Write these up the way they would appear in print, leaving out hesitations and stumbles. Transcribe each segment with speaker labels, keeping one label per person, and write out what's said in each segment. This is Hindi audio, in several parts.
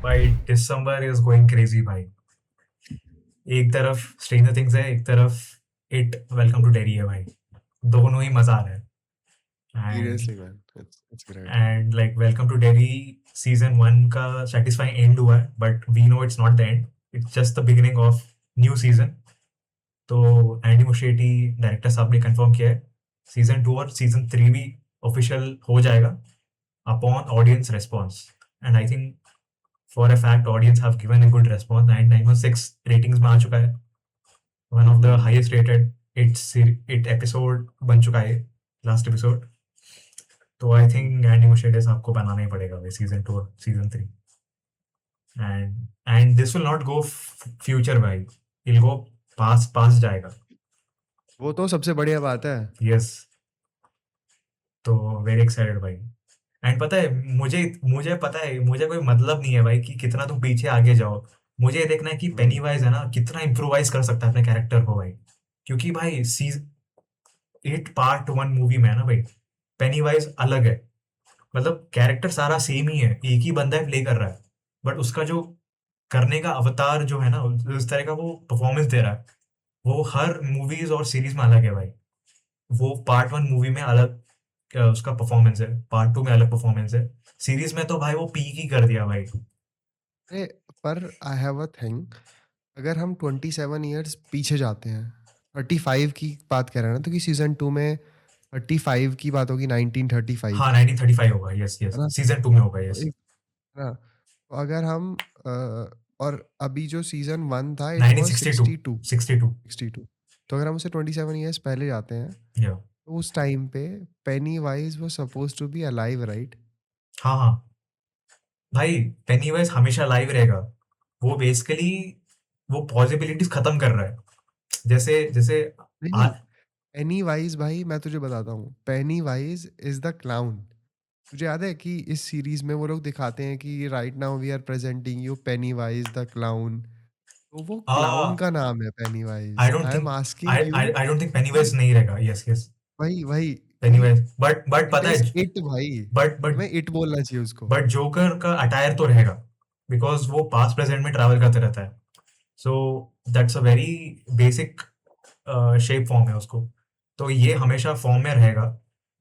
Speaker 1: भाई दिसंबर इज गोइंग क्रेजी भाई। एक तरफ स्ट्रेंजर थिंग्स है, एक तरफ इट वेलकम टू डेरी है भाई। दोनों ही मजा आ रहा है। And
Speaker 2: Seriously, man, it's great.
Speaker 1: And like welcome to Derry season 1 का सेटिस्फाइंग एंड हुआ है, but we know it's not the end, it's just the beginning of new season. तो एंडी मुशेटी डायरेक्टर साहब ने कंफर्म किया है सीजन 2 और सीजन 3 भी ऑफिशियल हो जाएगा upon audience response. And I think for a fact audience have given a good response. 9.6 ratings में आ चुका है, one of the
Speaker 2: Hmm.
Speaker 1: Highest rated it episode बन चुका है लास्ट एपिसोड। तो आई थिंक एंडी मुशेटी साहब को बनाना ही पड़ेगा वे सीजन 2 और season 3। And this will not go future भाई, विल गो पास पास जाएगा।
Speaker 2: वो तो सबसे बढ़िया बात है।
Speaker 1: यस, तो वेरी एक्साइटेड भाई। एंड पता है मुझे मुझे पता है मुझे कोई मतलब नहीं है भाई कि कितना तुम पीछे आगे जाओ। मुझे ये देखना है कि
Speaker 2: हम्म।
Speaker 1: पेनीवाइज है ना कितना इम्प्रोवाइज कर सकता है अपने कैरेक्टर को भाई। क्योंकि भाई सीज 8 पार्ट 1 मूवी में है ना भाई, पेनीवाइज अलग है। मतलब कैरेक्टर सारा सेम ही है, एक ही बंदा प्ले कर रहा है, बट उसका जो करने का अवतार जो है ना उस तरह का वो परफॉर्मेंस दे रहा है, वो हर मूवीज और सीरीज में अलग है भाई। वो पार्ट 1 मूवी में अलग उसका परफॉर्मेंस है, पार्ट 2 में अलग परफॉर्मेंस है, सीरीज में तो भाई वो पीक ही कर दिया भाई।
Speaker 2: अरे, पर आई हैव अ थिंग। अगर हम 27 ईयर्स पीछे जाते हैं, 35 की बात कर रहे हैं ना, तो कि सीजन 2 में 35 की बात होगी, 1935
Speaker 1: हाँ
Speaker 2: की,
Speaker 1: 1935 होगा, यस
Speaker 2: है
Speaker 1: यस,
Speaker 2: ना?
Speaker 1: सीजन 2 में होगा,
Speaker 2: तो
Speaker 1: यस।
Speaker 2: एक, है ना? तो अगर हम और अभी जो सीजन 1 था, इट वाज
Speaker 1: 1962,
Speaker 2: 62।
Speaker 1: 62।
Speaker 2: 62। तो अगर हम उसे 27 ईयर्स पहले जाते हैं,
Speaker 1: या
Speaker 2: तो उस टाइम पे पेनी वाइज वो suppose to be alive, right?
Speaker 1: हाँ हाँ भाई, पेनीवाइज हमेशा लाइव रहेगा। वो बेसिकली वो पॉसिबिलिटीज खत्म कर रहा है, जैसे जैसे
Speaker 2: नहीं
Speaker 1: आ,
Speaker 2: नहीं, पेनी वाइज भाई, मैं तुझे बताता हूँ, पेनी वाइज इज द क्लाउन। तुझे याद है कि इस सीरीज में वो लोग दिखाते हैं कि right now we are presenting you Pennywise the clown. तो वो क्लाउन
Speaker 1: आ,
Speaker 2: का नाम है Penny
Speaker 1: I
Speaker 2: wise.
Speaker 1: Don't
Speaker 2: I am
Speaker 1: think
Speaker 2: asking you
Speaker 1: I don't think
Speaker 2: कि
Speaker 1: पेनीवाइज नहीं रहेगा, यस यस।
Speaker 2: भाई भाई, क्योंकि
Speaker 1: पेनीवाइज बट
Speaker 2: इट
Speaker 1: पता
Speaker 2: इज
Speaker 1: है,
Speaker 2: इट भाई।
Speaker 1: बट बट
Speaker 2: तुम्हें इट बोलना चाहिए उसको।
Speaker 1: बट जोकर का अटायर तो रहेगा, बिकॉज वो पास्ट प्रेजेंट में ट्रैवल करते रहता है। So that's a very basic shape form है उसको। तो ये हमेशा फॉर्म में रहेगा,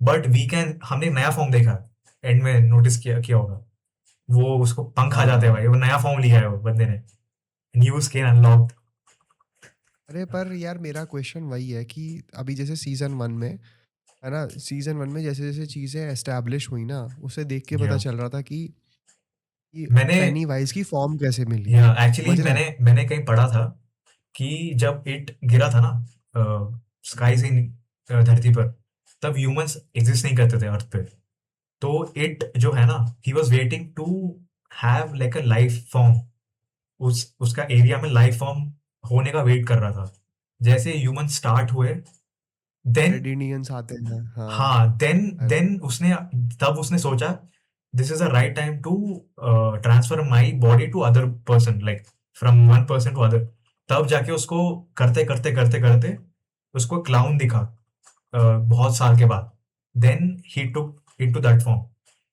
Speaker 1: बट वी कैन हमने नया फॉर्म देखा एंड में, नोटिस किया किया होगा, वो उसको पंख आ जाते हैं
Speaker 2: हाँ।
Speaker 1: भाई, वो नया फॉर्म लिया है वो बंदे ने, न्यू स्किन अनलॉक्ड।
Speaker 2: अरे पर यार, मेरा क्वेश्चन वही है कि अभी जैसे सीजन 1 में, है ना, सीजन 1 में जैसे जैसे चीजें एस्टेब्लिश हुई ना, उसे देख के पता
Speaker 1: या
Speaker 2: चल रहा था कि
Speaker 1: मैंने
Speaker 2: पेनी वाइज की फॉर्म कैसे मिली।
Speaker 1: या एक्चुअली
Speaker 2: समझ रहा है?
Speaker 1: मैंने कहीं पढ़ा था कि जब इट गिरा था ना स्काई से धरती पर, तब ह्यूमंस एग्जिस्ट नहीं करते थे अर्थ पे। तो इट जो है ना, he was waiting to have like a life form, उस उसका एरिया में लाइफ फॉर्म होने का वेट कर रहा था। जैसे ह्यूमन स्टार्ट हुए, देन
Speaker 2: रेडिनियंस आते हैं, हाँ।
Speaker 1: हाँ देन
Speaker 2: अरे,
Speaker 1: देन उसने तब उसने सोचा this is a right time to transfer my body to other person, like from one person to other. तब जाके उसको करते करते करते करते उसको क्लाउन दिखा बहुत साल के बाद। Then he took into that form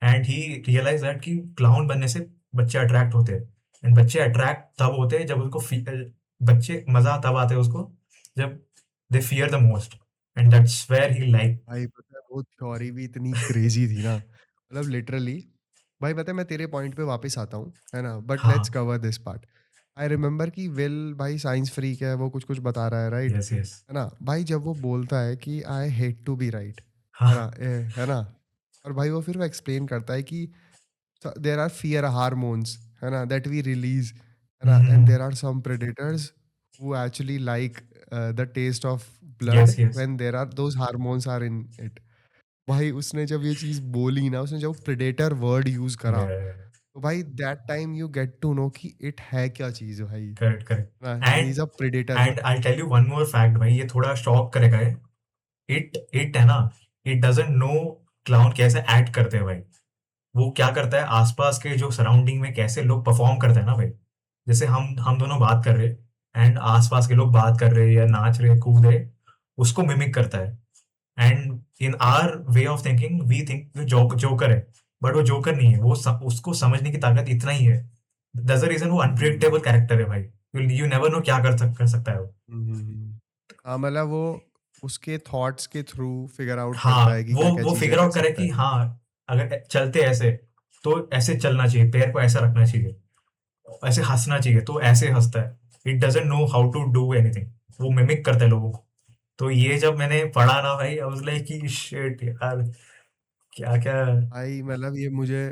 Speaker 1: and he realize that कि क्लाउन बनने से बच्चे अट्रैक्ट होते हैं। एंड बच्चे अट्रैक्ट तब होते हैं जब उनको बच्चे मजा तब आते हैं उसको जब they fear the most, and that's where he like.
Speaker 2: भाई पता है वो थ्योरी भी इतनी क्रेजी थी ना, मतलब लिटरली। भाई पता है, मैं तेरे पॉइंट पे वापस आता हूँ, है ना, बट लेट्स
Speaker 1: हाँ,
Speaker 2: cover this part. I remember कि विल भाई साइंस फ्रीक है, वो कुछ कुछ बता रहा है, राइट?
Speaker 1: यस यस,
Speaker 2: है ना भाई, जब वो बोलता है कि I hate to be right, है ना,
Speaker 1: हाँ,
Speaker 2: है ना, और भाई वो फिर वो एक्सप्लेन करता है कि देर आर फियर हार्मोन्स, है ना, दैट वी रिलीज, है ना, and there are some predators who actually like the taste of blood
Speaker 1: yes yes,
Speaker 2: when there are those hormones are in it. भाई उसने जब ये चीज बोली ना, उसने जब प्रेडेटर वर्ड यूज करा, तो भाई that time you get to know कि इट है क्या चीज भाई,
Speaker 1: correct correct.
Speaker 2: He is a predator
Speaker 1: and
Speaker 2: भाई।
Speaker 1: I tell you one more fact भाई, ये थोड़ा शॉक करेगा है। इट है ना, इट डजंट नो क्लाउन कैसे एक्ट करते हैं भाई। वो क्या करता है आसपास के जो सराउंडिंग में कैसे लोग परफॉर्म करते हैं ना भाई, जैसे हम दोनों बात कर रहे एंड आसपास के लोग बात कर रहे या नाच रहे कूद रहे, उसको मिमिक करता है। And in our way of thinking we think joker है, बट वो जोकर नहीं है, वो उसको समझने की ताकत इतना ही है दैट्स द रीजन वो
Speaker 2: हम्म,
Speaker 1: अनप्रिडिक्टेबल कैरेक्टर है भाई, यू नेवर नो क्या कर सकता है वो।
Speaker 2: हाँ मतलब वो उसके थॉट्स के थ्रू फिगर आउट करता है
Speaker 1: हाँ,
Speaker 2: कि क्या क्या
Speaker 1: वो
Speaker 2: चीजें
Speaker 1: फिगर
Speaker 2: कर
Speaker 1: आउट करे
Speaker 2: सकता
Speaker 1: कि
Speaker 2: है।
Speaker 1: हाँ, अगर चलते ऐसे तो ऐसे चलना चाहिए, पैर को ऐसा रखना चाहिए, ऐसे हंसना चाहिए तो ऐसे हंसता है। It doesn't know how to do anything, वो मिमिक करता है लोगों को। तो ये जब मैंने पढ़ा ना भाई, आई वाज लाइक कि शिट यार, क्या क्या।
Speaker 2: भाई मतलब ये मुझे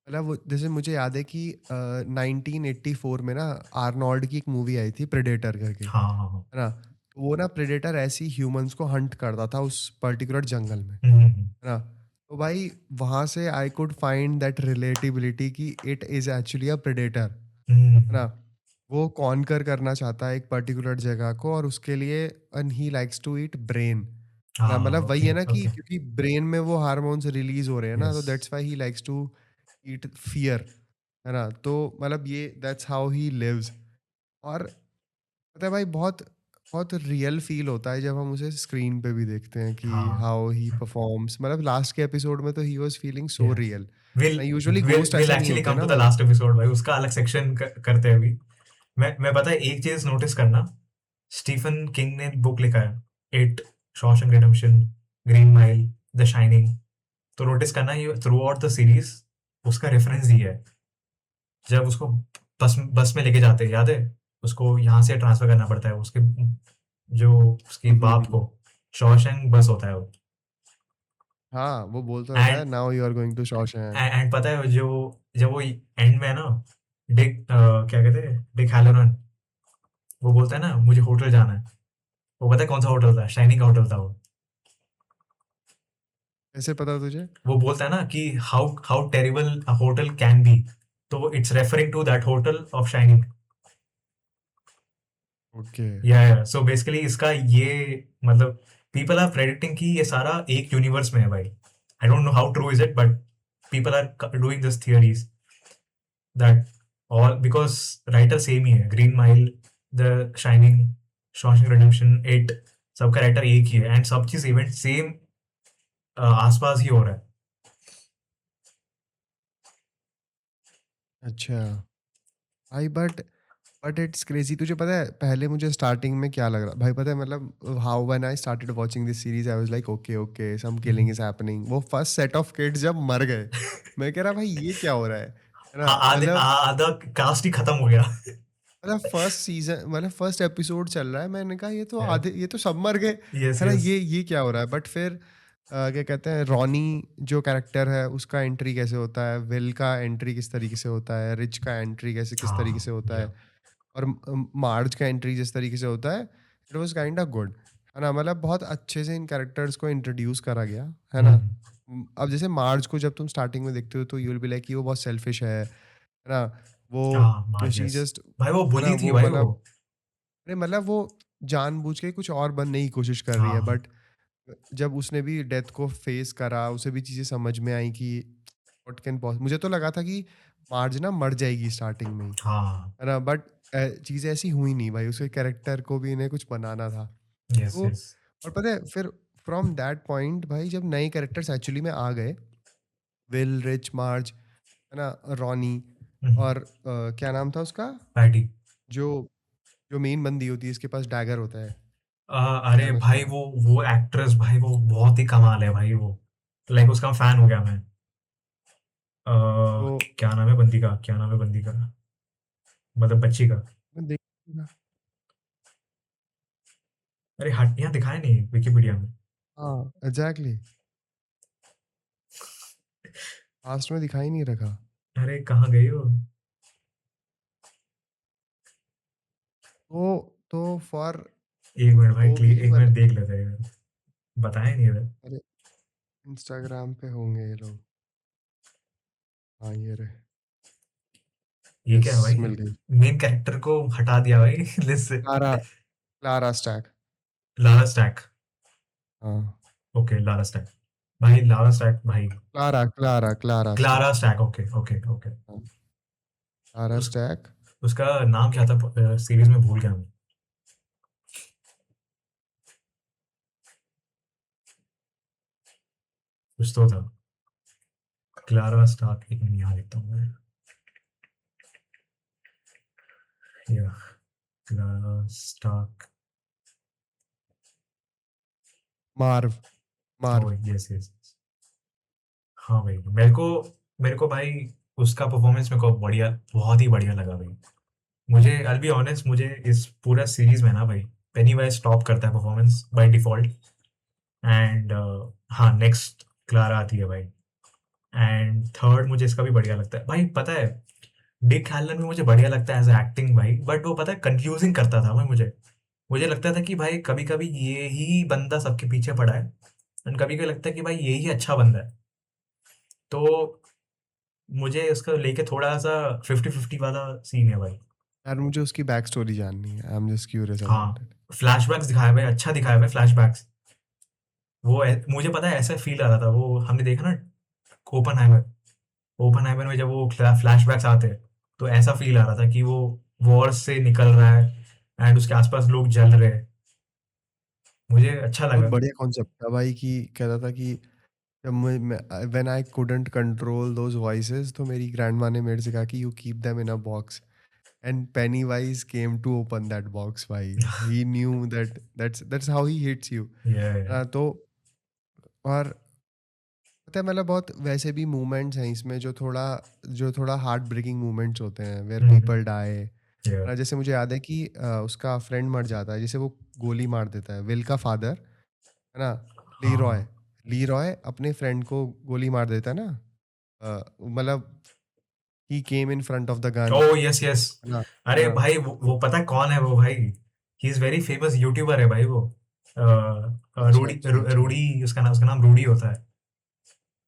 Speaker 2: मतलब जैसे मुझे याद है कि 1984 में ना आर्नोल्ड की एक मूवी आई थी प्रेडेटर करके,
Speaker 1: हाँ हाँ हाँ।
Speaker 2: है ना। तो वो ना प्रेडेटर ऐसी ह्यूमंस को हंट करता था उस पर्टिकुलर जंगल में,
Speaker 1: हम्म।
Speaker 2: है ना। तो भाई वहां से I could find that relatability कि it is actually a predator, है
Speaker 1: हम्म।
Speaker 2: ना। वो कॉन्कर करना चाहता है एक पर्टिकुलर जगह को और उसके लिए and he likes to eat brain, है ना।
Speaker 1: हाँ,
Speaker 2: मतलब वही
Speaker 1: ओके
Speaker 2: है ना कि
Speaker 1: ओके।
Speaker 2: क्योंकि ब्रेन में वो हार्मोन्स रिलीज हो रहे हैं ना,
Speaker 1: यस।
Speaker 2: तो that's why he likes to eat fear, है ना। तो मतलब ये दैट्स हाउ ही लिव्स। और पता है भाई बहुत बहुत रियल फील होता है जब हम उसे स्क्रीन पे भी देखते हैं कि
Speaker 1: हाँ।
Speaker 2: How he performs. मतलब लास्ट के एपिसोड में तो ही वाज फीलिंग सो
Speaker 1: या
Speaker 2: real.
Speaker 1: Will
Speaker 2: usually
Speaker 1: will
Speaker 2: ghost
Speaker 1: will
Speaker 2: ऐसे नहीं
Speaker 1: एक्चुअली
Speaker 2: होते
Speaker 1: कम
Speaker 2: ना
Speaker 1: टू द
Speaker 2: भाई।
Speaker 1: लास्ट एपिसोड भाई, उसका अलग सेक्शन करते हैं अभी। मैं पता है एक चीज नोटिस करना, स्टीफन किंग ने बुक लिखा है, it, Shawshank redemption, green mile, the shining. तो नोटिस करना ये थ्रू आउट द सीरीज उसका रेफरेंस दिया है। जब उसको बस बस में लेके जाते हैं, याद है, उसको यहाँ से ट्रांसफर करना पड़ता है उसके, जो उसके बाप को, शॉशैंक बस होता है वो।
Speaker 2: हाँ वो बोल तो रहता है
Speaker 1: and
Speaker 2: now you are going to Shawshank.
Speaker 1: And पता है जो, जब वो एंड में है ना, क्या कहते हैं, डिक हैलोरन, वो बोलता है ना मुझे होटल जाना है, वो पता है कौन सा होटल था, शाइनिंग का होटल था वो।
Speaker 2: कैसे पता तुझे?
Speaker 1: वो बोलता है ना कि how how terrible a hotel can be, तो it's referring to that hotel of shining.
Speaker 2: Okay.
Speaker 1: या सो बेसिकली इसका ये मतलब, पीपल आर प्रेडिक्टिंग कि ये सारा एक यूनिवर्स में है भाई। I don't know how true is it, but people are doing this theories that all, because writer same ही है, green mile, the shining, Shawshank redemption, it, सबका राइटर एक ही है, एंड सब चीज इवेंट सेम आसपास ही हो रहा है।
Speaker 2: अच्छा भाई बट इट्स क्रेजी। तुझे पता है पहले मुझे स्टार्टिंग में क्या लग रहा भाई, पता है मतलब how when I started watching this series I was like okay okay some killing is happening. वो फर्स्ट सेट ऑफ किड्स जब मर गए, मैं कह रहा भाई ये क्या हो रहा है ना।
Speaker 1: आधा कास्ट ही खत्म हो गया।
Speaker 2: मतलब फर्स्ट सीजन मतलब फर्स्ट एपिसोड चल रहा है, मैंने कहा ये तो आधे ये तो सब मर गए,
Speaker 1: यस
Speaker 2: है ना।
Speaker 1: यस।
Speaker 2: ये क्या हो रहा है। बट फिर क्या कहते हैं रॉनी जो कैरेक्टर है उसका एंट्री कैसे होता है, विल का एंट्री किस तरीके से होता है, रिच का एंट्री कैसे किस तरीके से
Speaker 1: हाँ
Speaker 2: होता
Speaker 1: या।
Speaker 2: है, और मार्ज का एंट्री जिस तरीके से होता है, it was kind of good, है ना। मतलब बहुत अच्छे से इन कैरेक्टर्स को इंट्रोड्यूस करा गया, है ना।
Speaker 1: हम्म।
Speaker 2: अब जैसे मार्ज को जब तुम स्टार्टिंग में देखते हो तो यू विल बी लाइक कि वो बहुत सेल्फिश है ना।
Speaker 1: हाँ,
Speaker 2: वो शी
Speaker 1: मार्जियस,
Speaker 2: जस्ट,
Speaker 1: भाई वो
Speaker 2: है ना
Speaker 1: बुली थी
Speaker 2: वो
Speaker 1: भाई वो।
Speaker 2: मतलब अरे मतलब वो जानबूझ के कुछ और बनने की कोशिश कर रही है।
Speaker 1: हाँ
Speaker 2: बट जब उसने भी डेथ को फेस करा उसे भी चीजें समझ में आई कि व्हाट कैन पॉस। मुझे तो लगा था कि मार्ज ना मर जाएगी स्टार्टिंग में ही,
Speaker 1: हाँ।
Speaker 2: है ना। बट चीजें ऐसी हुई नहीं भाई, उसके कैरेक्टर को भी इन्हें कुछ बनाना था।
Speaker 1: यस
Speaker 2: तो
Speaker 1: यस।
Speaker 2: और पता है फिर फ्रॉम दैट पॉइंट भाई जब नए कैरेक्टर्स एक्चुअली में आ गए, विल, रिच, मार्ज, है ना, रॉनी, और क्या नाम था उसका,
Speaker 1: पैटी।
Speaker 2: जो जो मेन बंदी होती है इसके पास डैगर होता है, क्या
Speaker 1: अरे
Speaker 2: नाम है
Speaker 1: भाई
Speaker 2: उसका।
Speaker 1: वो एक्ट्रेस भाई वो बहुत ही कमाल है भाई वो, लाइक उसका फैन हो गया मैं। अ,
Speaker 2: तो
Speaker 1: क्या नाम है बंदी का, क्या नाम है बंदी का, मतलब बच्ची का।
Speaker 2: मैं देखूंगा।
Speaker 1: अरे हट, यहाँ दिखाया नहीं विकिपीडिया में।
Speaker 2: हाँ एग्जैक्टली, पास्ट में दिखाई नहीं रखा।
Speaker 1: अरे कहाँ गई हो।
Speaker 2: तो फॉर
Speaker 1: एक मिनट भाई,
Speaker 2: तो भी
Speaker 1: एक मिनट
Speaker 2: मतलब
Speaker 1: देख लेते हैं, बताया नहीं इधर।
Speaker 2: अरे इंस्टाग्राम पे होंगे ये लोग। हाँ ये रहे।
Speaker 1: ये
Speaker 2: यस
Speaker 1: क्या है भाई,
Speaker 2: मिल गई।
Speaker 1: मेन कैरेक्टर को हटा दिया भाई लिस्ट से।
Speaker 2: Clara, Clara stack.
Speaker 1: Lara stack.
Speaker 2: हाँ
Speaker 1: ओके लारा स्टैक, भाई लारा स्टैक भाई।
Speaker 2: Clara Clara Clara
Speaker 1: Clara
Speaker 2: stack.
Speaker 1: Stack, okay okay okay.
Speaker 2: हाँ क्लारा
Speaker 1: उस
Speaker 2: स्टैक।
Speaker 1: उसका नाम क्या था सीरीज में, भूल गया मैं। कुछ तो था, क्लारा स्टार्क, एक मिनट यहाँ लिखता हूँ मैं। या स्टार्क।
Speaker 2: मार्व,
Speaker 1: ओह
Speaker 2: मार्व।
Speaker 1: Yes yes. हाँ भाई, मेरे को भाई उसका परफॉर्मेंस मेरे को बढ़िया, बहुत ही बढ़िया लगा भाई। मुझे आई बी ऑनेस्ट, मुझे इस पूरा सीरीज में ना भाई पेनीवाइज टॉप करता है परफॉर्मेंस बाय डिफॉल्ट। एंड हाँ, नेक्स्ट क्लारा आती है भाई। एंड थर्ड मुझे इसका भी बढ़िया लगता है भाई, पता है। डिक हैलन भी मुझे बढ़िया लगता है एज एक्टिंग भाई, बट वो पता है कंफ्यूजिंग करता था भाई मुझे। मुझे लगता था कि भाई कभी कभी ये ही बंदा सबके पीछे पड़ा है, एंड कभी कभी लगता है कि भाई ये ही अच्छा बंदा है। तो मुझे इसको लेके थोड़ा सा 50-50 वाला सीन है भाई।
Speaker 2: यार मुझे उसकी बैक स्टोरी जाननी है, I am just curious about
Speaker 1: हाँ,
Speaker 2: इट।
Speaker 1: फ्लैशबैक्स दिखाया हुआ है, अच्छा दिखाया हुआ है फ्लैशबैक्स। मुझे पता है ऐसा फील आ रहा था, वो हमने देखा ना ओपनहाइमर। ओपनहाइमर में जब वो फ्लैशबैक्स आते हैं, तो ऐसा फील आ रहा था कि वो वॉर से निकल रहा है एंड उसके आसपास लोग जल रहे हैं। मुझे अच्छा
Speaker 2: बहुत
Speaker 1: लगा।
Speaker 2: बढ़िया कॉन्सेप्ट था भाई, कि कहता था कि जब मैं when I couldn't control those voices, तो मेरी ग्रैंडमा ने मेरे से कहा कि you keep them in a box, and Pennywise came to open that box भाई। He knew that that's how he hits you.
Speaker 1: ये
Speaker 2: तो और पता है, मतलब बहुत वैसे भी मूवमेंट्स हैं इसमें जो थोड़ा हार्ट ब्रेकिंग मूवमेंट्स होते हैं, वेयर पीपल डाई।
Speaker 1: ये
Speaker 2: जैसे मुझे याद है कि उसका फ्रेंड मर जाता है, जैसे वो गोली मार देता है, विल का फादर, है ना, लीरॉय।
Speaker 1: हाँ।
Speaker 2: लीरॉय अपने फ्रेंड को गोली मार देता है ना, मतलब he came in front of the gun,
Speaker 1: oh yes yes.
Speaker 2: है ना, है
Speaker 1: अरे
Speaker 2: ना।
Speaker 1: भाई वो पता है कौन है वो भाई। He is very famous YouTuber है भाई वो।
Speaker 2: अच्छा, अच्छा, अच्छा।
Speaker 1: रूडी, उसका नाम रूडी होता है।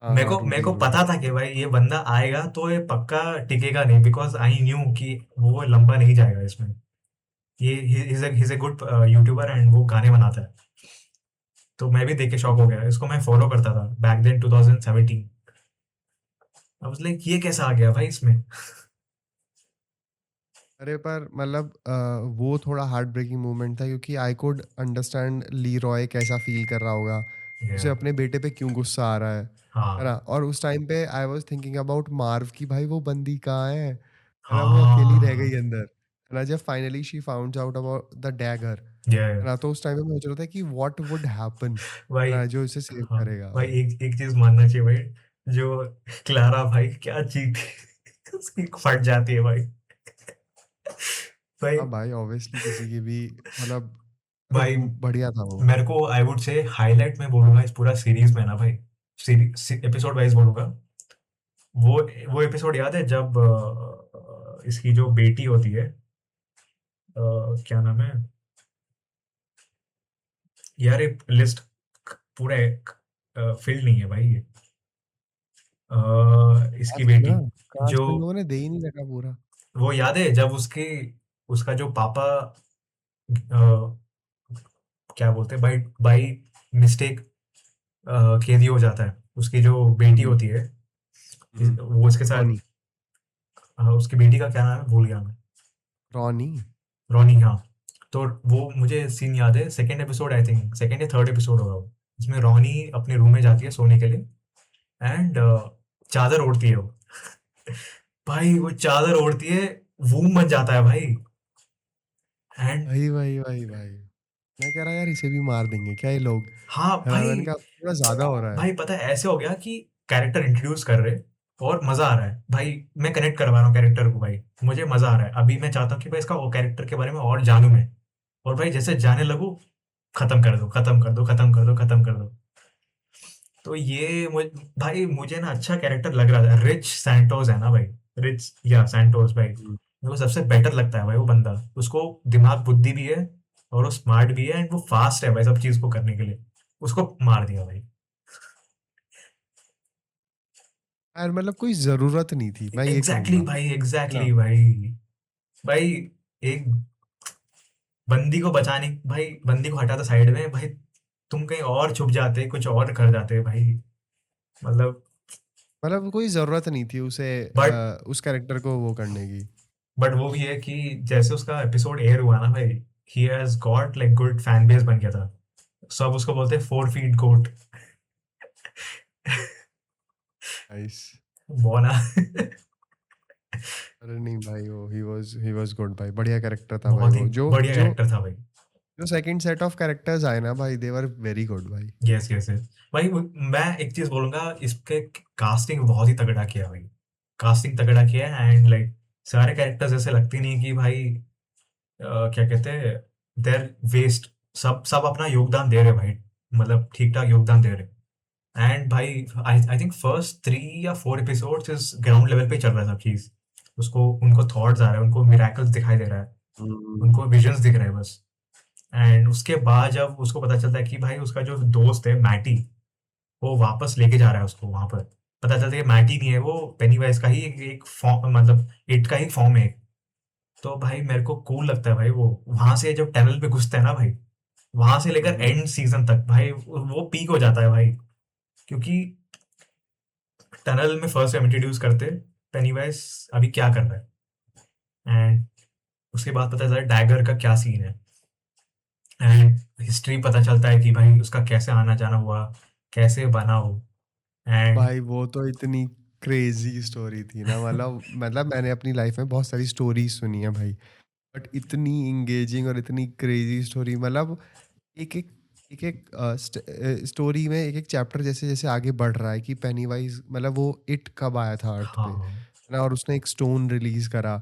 Speaker 2: हाँ,
Speaker 1: मेरे
Speaker 2: हाँ,
Speaker 1: को मेरे
Speaker 2: रूडी,
Speaker 1: को
Speaker 2: रूडी।
Speaker 1: पता था कि भाई ये बंदा आएगा तो ये पक्का टिकेगा नहीं, बिकॉज आई न्यू कि वो लंबा नहीं जाएगा इसमें। ये he is a good YouTuber and वो गाने बनाता है। तो मैं भी देख के शॉक हो गया, इसको मैं फॉलो करता था back then 2017। I was like ये कैसा आ गया भाई इसमें।
Speaker 2: अरे पर मतलब वो थोड़ा हार्ट ब्रेकिंग मोमेंट था, क्योंकि आई कुड अंडरस्टैंड ली रॉय कैसा फील कर रहा होगा, उसे
Speaker 1: Yeah,
Speaker 2: अपने बेटे पे क्यों गुस्सा आ रहा है ना।
Speaker 1: हाँ
Speaker 2: और उस टाइम पे आई वाज थिंकिंग अबाउट मार्व, कि भाई वो बंदी कहाँ है ना, वो अकेली रह गई
Speaker 1: हाँ।
Speaker 2: अंदर, है ना, जब finally she found out about the dagger, है
Speaker 1: ये
Speaker 2: ना। तो उस टाइम पे मैं सोच रहा था कि व्हाट वुड हैपन, है
Speaker 1: भाई,
Speaker 2: ना, जो इसे सेव
Speaker 1: हाँ
Speaker 2: करेगा
Speaker 1: भाई,
Speaker 2: भाई।
Speaker 1: एक एक चीज मानना चाहिए भाई, जो क्लारा भाई क्या चीख उसकी फट जाती है भाई। भाई
Speaker 2: हाँ भाई, ऑब्वियसली किसी की भी, मतलब
Speaker 1: भाई
Speaker 2: बढ़िया था वो।
Speaker 1: मेरे को आई वुड से हाईलाइट में बोलूंगा इस पूरा सीरीज में ना भाई, एपिसोड वाइज बोलूंगा। वो वो एपिसोड याद है जब इसकी जो बेटी होती है, क्या नाम है यार, एक लिस्ट पूरा फिल्ड नहीं है भाई ये। इसकी
Speaker 2: कास्ट
Speaker 1: बेटी
Speaker 2: ना,
Speaker 1: जो,
Speaker 2: कास्ट इन लोगों ने दे ही नहीं रखा पूरा।
Speaker 1: वो याद है जब उसका जो पापा, अ, क्या बोलते हैं, बाई बाई मिस्टेक कैदी हो जाता है, उसकी जो बेटी
Speaker 2: हम्म,
Speaker 1: होती है,
Speaker 2: हम्म।
Speaker 1: वो इसके साथ,
Speaker 2: रॉनी,
Speaker 1: उसकी बेटी का क्या नाम है भूल गया मैं।
Speaker 2: रॉनी।
Speaker 1: रॉनी, हाँ। तो वो मुझे सीन याद है, second episode I think, second या थर्ड एपिसोड होगा वो, जिसमें रॉनी अपने रूम में जाती है सोने के लिए एंड चादर ओढ़ती है वो। भाई वो चादर ओढ़ती है, वूम बन जाता है भाई। एंड
Speaker 2: भाई, भाई, भाई, भाई, मैं कह रहा यार इसे भी मार देंगे क्या ये लोग,
Speaker 1: हाँ
Speaker 2: है ना।
Speaker 1: भाई।
Speaker 2: मैंने कहा थोड़ा ज्यादा हो रहा है।
Speaker 1: भाई पता है ऐसे हो गया कि कैरेक्टर इंट्रोड्यूस कर रहे और मजा आ रहा है भाई। मैं कनेक्ट करवा रहा हूँ कैरेक्टर को भाई, मुझे मजा आ रहा है। अभी मैं चाहता हूँ कि भाई इसका वो कैरेक्टर के बारे में और जानूं मैं। और भाई जैसे जाने लगू, खत्म कर दो, खत्म कर दो, खत्म कर दो, खत्म कर दो। तो भाई मुझे ना अच्छा कैरेक्टर लग रहा था। रिच सैंटोस है ना भाई, रिच या सैंटोस भाई,
Speaker 2: हम्म।
Speaker 1: मेरे को सबसे बेटर लगता है भाई वो बंदा। उसको दिमाग बुद्धि भी है, और वो स्मार्ट भी है, एंड वो फास्ट है भाई सब चीज को करने के लिए। उसको मार दिया भाई।
Speaker 2: यार मतलब कोई जरूरत नहीं थी, मैं ये
Speaker 1: एग्जैक्टली
Speaker 2: कहूंगा,
Speaker 1: भाई,
Speaker 2: है ना।
Speaker 1: एग्जैक्टली भाई। भाई एक बंदी को बचाने, भाई बंदी को हटा दो साइड में भाई, तुम कहीं और छुप जाते, कुछ और कर जाते भाई। मतलब
Speaker 2: मतलब कोई जरूरत नहीं थी उसे,
Speaker 1: बट
Speaker 2: उस कैरेक्टर को वो करने की।
Speaker 1: बट वो भी है कि जैसे उसका एपिसोड एयर हुआ ना भाई, he has got like good fan base बन गया था। सब उसको बोलते हैं 4 फीट गोट।
Speaker 2: नाइस।
Speaker 1: बोना।
Speaker 2: अरे नहीं भाई, वो ही वाज गुड भाई, बढ़िया कैरेक्टर था भाई
Speaker 1: बहुत ही
Speaker 2: वो। जो
Speaker 1: बढ़िया
Speaker 2: जो
Speaker 1: कैरेक्टर था भाई।
Speaker 2: जो सेकंड सेट ऑफ कैरेक्टर्स आए ना भाई, दे वर वेरी गुड भाई।
Speaker 1: यस यस यस भाई मैं एक चीज बोलूंगा, इसके कास्टिंग बहुत ही तगड़ा किया भाई। कास्टिंग तगड़ा किया है एंड लाइक सारे कैरेक्टर्स ऐसे लगते नहीं कि भाई क्या कहते हैं देर वेस्ट। सब सब अपना योगदान दे रहे भाई, मतलब ठीक ठाक योगदान दे रहे। एंड भाई आई आई थिंक फर्स्ट 3 या 4 एपिसोड्स इस ग्राउंड लेवल पे ही चल रहा है सब चीज। उसको उनको थॉट्स आ रहे हैं, उनको मिराकल्स दिखाई दे रहा है,
Speaker 2: हम्म।
Speaker 1: उनको विजन्स दिख रहे हैं बस। एंड उसके बाद जब उसको पता चलता है कि भाई उसका जो दोस्त है मैटी, वो वापस लेके जा रहा है उसको वहां पर। पता चलता है कि मैटी नहीं है, वो पेनीवाइज का ही एक फॉर्म, मतलब इट का ही फॉर्म है। तो भाई मेरे को कूल लगता है भाई, वो वहां से जब टनल पे घुसता है ना भाई, वहां से लेकर
Speaker 2: हम्म।
Speaker 1: एंड सीजन तक भाई वो पीक हो जाता है भाई। क्योंकि टनल में फर्स्ट टाइम इंट्रोड्यूस करते पेनीवाइज अभी क्या कर रहा है, एंड उसके बाद पता चलता है डैगर का क्या सीन है। एंड हिस्ट्री पता चलता है कि भाई उसका कैसे आना जाना हुआ, कैसे बना वो। एंड
Speaker 2: भाई वो तो इतनी क्रेजी स्टोरी थी ना, मतलब मैंने अपनी लाइफ में बहुत सारी स्टोरीज सुनी है भाई, बट इतनी इंगेजिंग और इतनी क्रेजी स्टोरी, मतलब एक एक एक एक स्टोरी में एक एक चैप्टर जैसे जैसे आगे बढ़ रहा है कि पेनीवाइज, मतलब वो इट कब आया था अर्थ पे,
Speaker 1: हाँ,
Speaker 2: है ना, और उसने एक स्टोन रिलीज करा,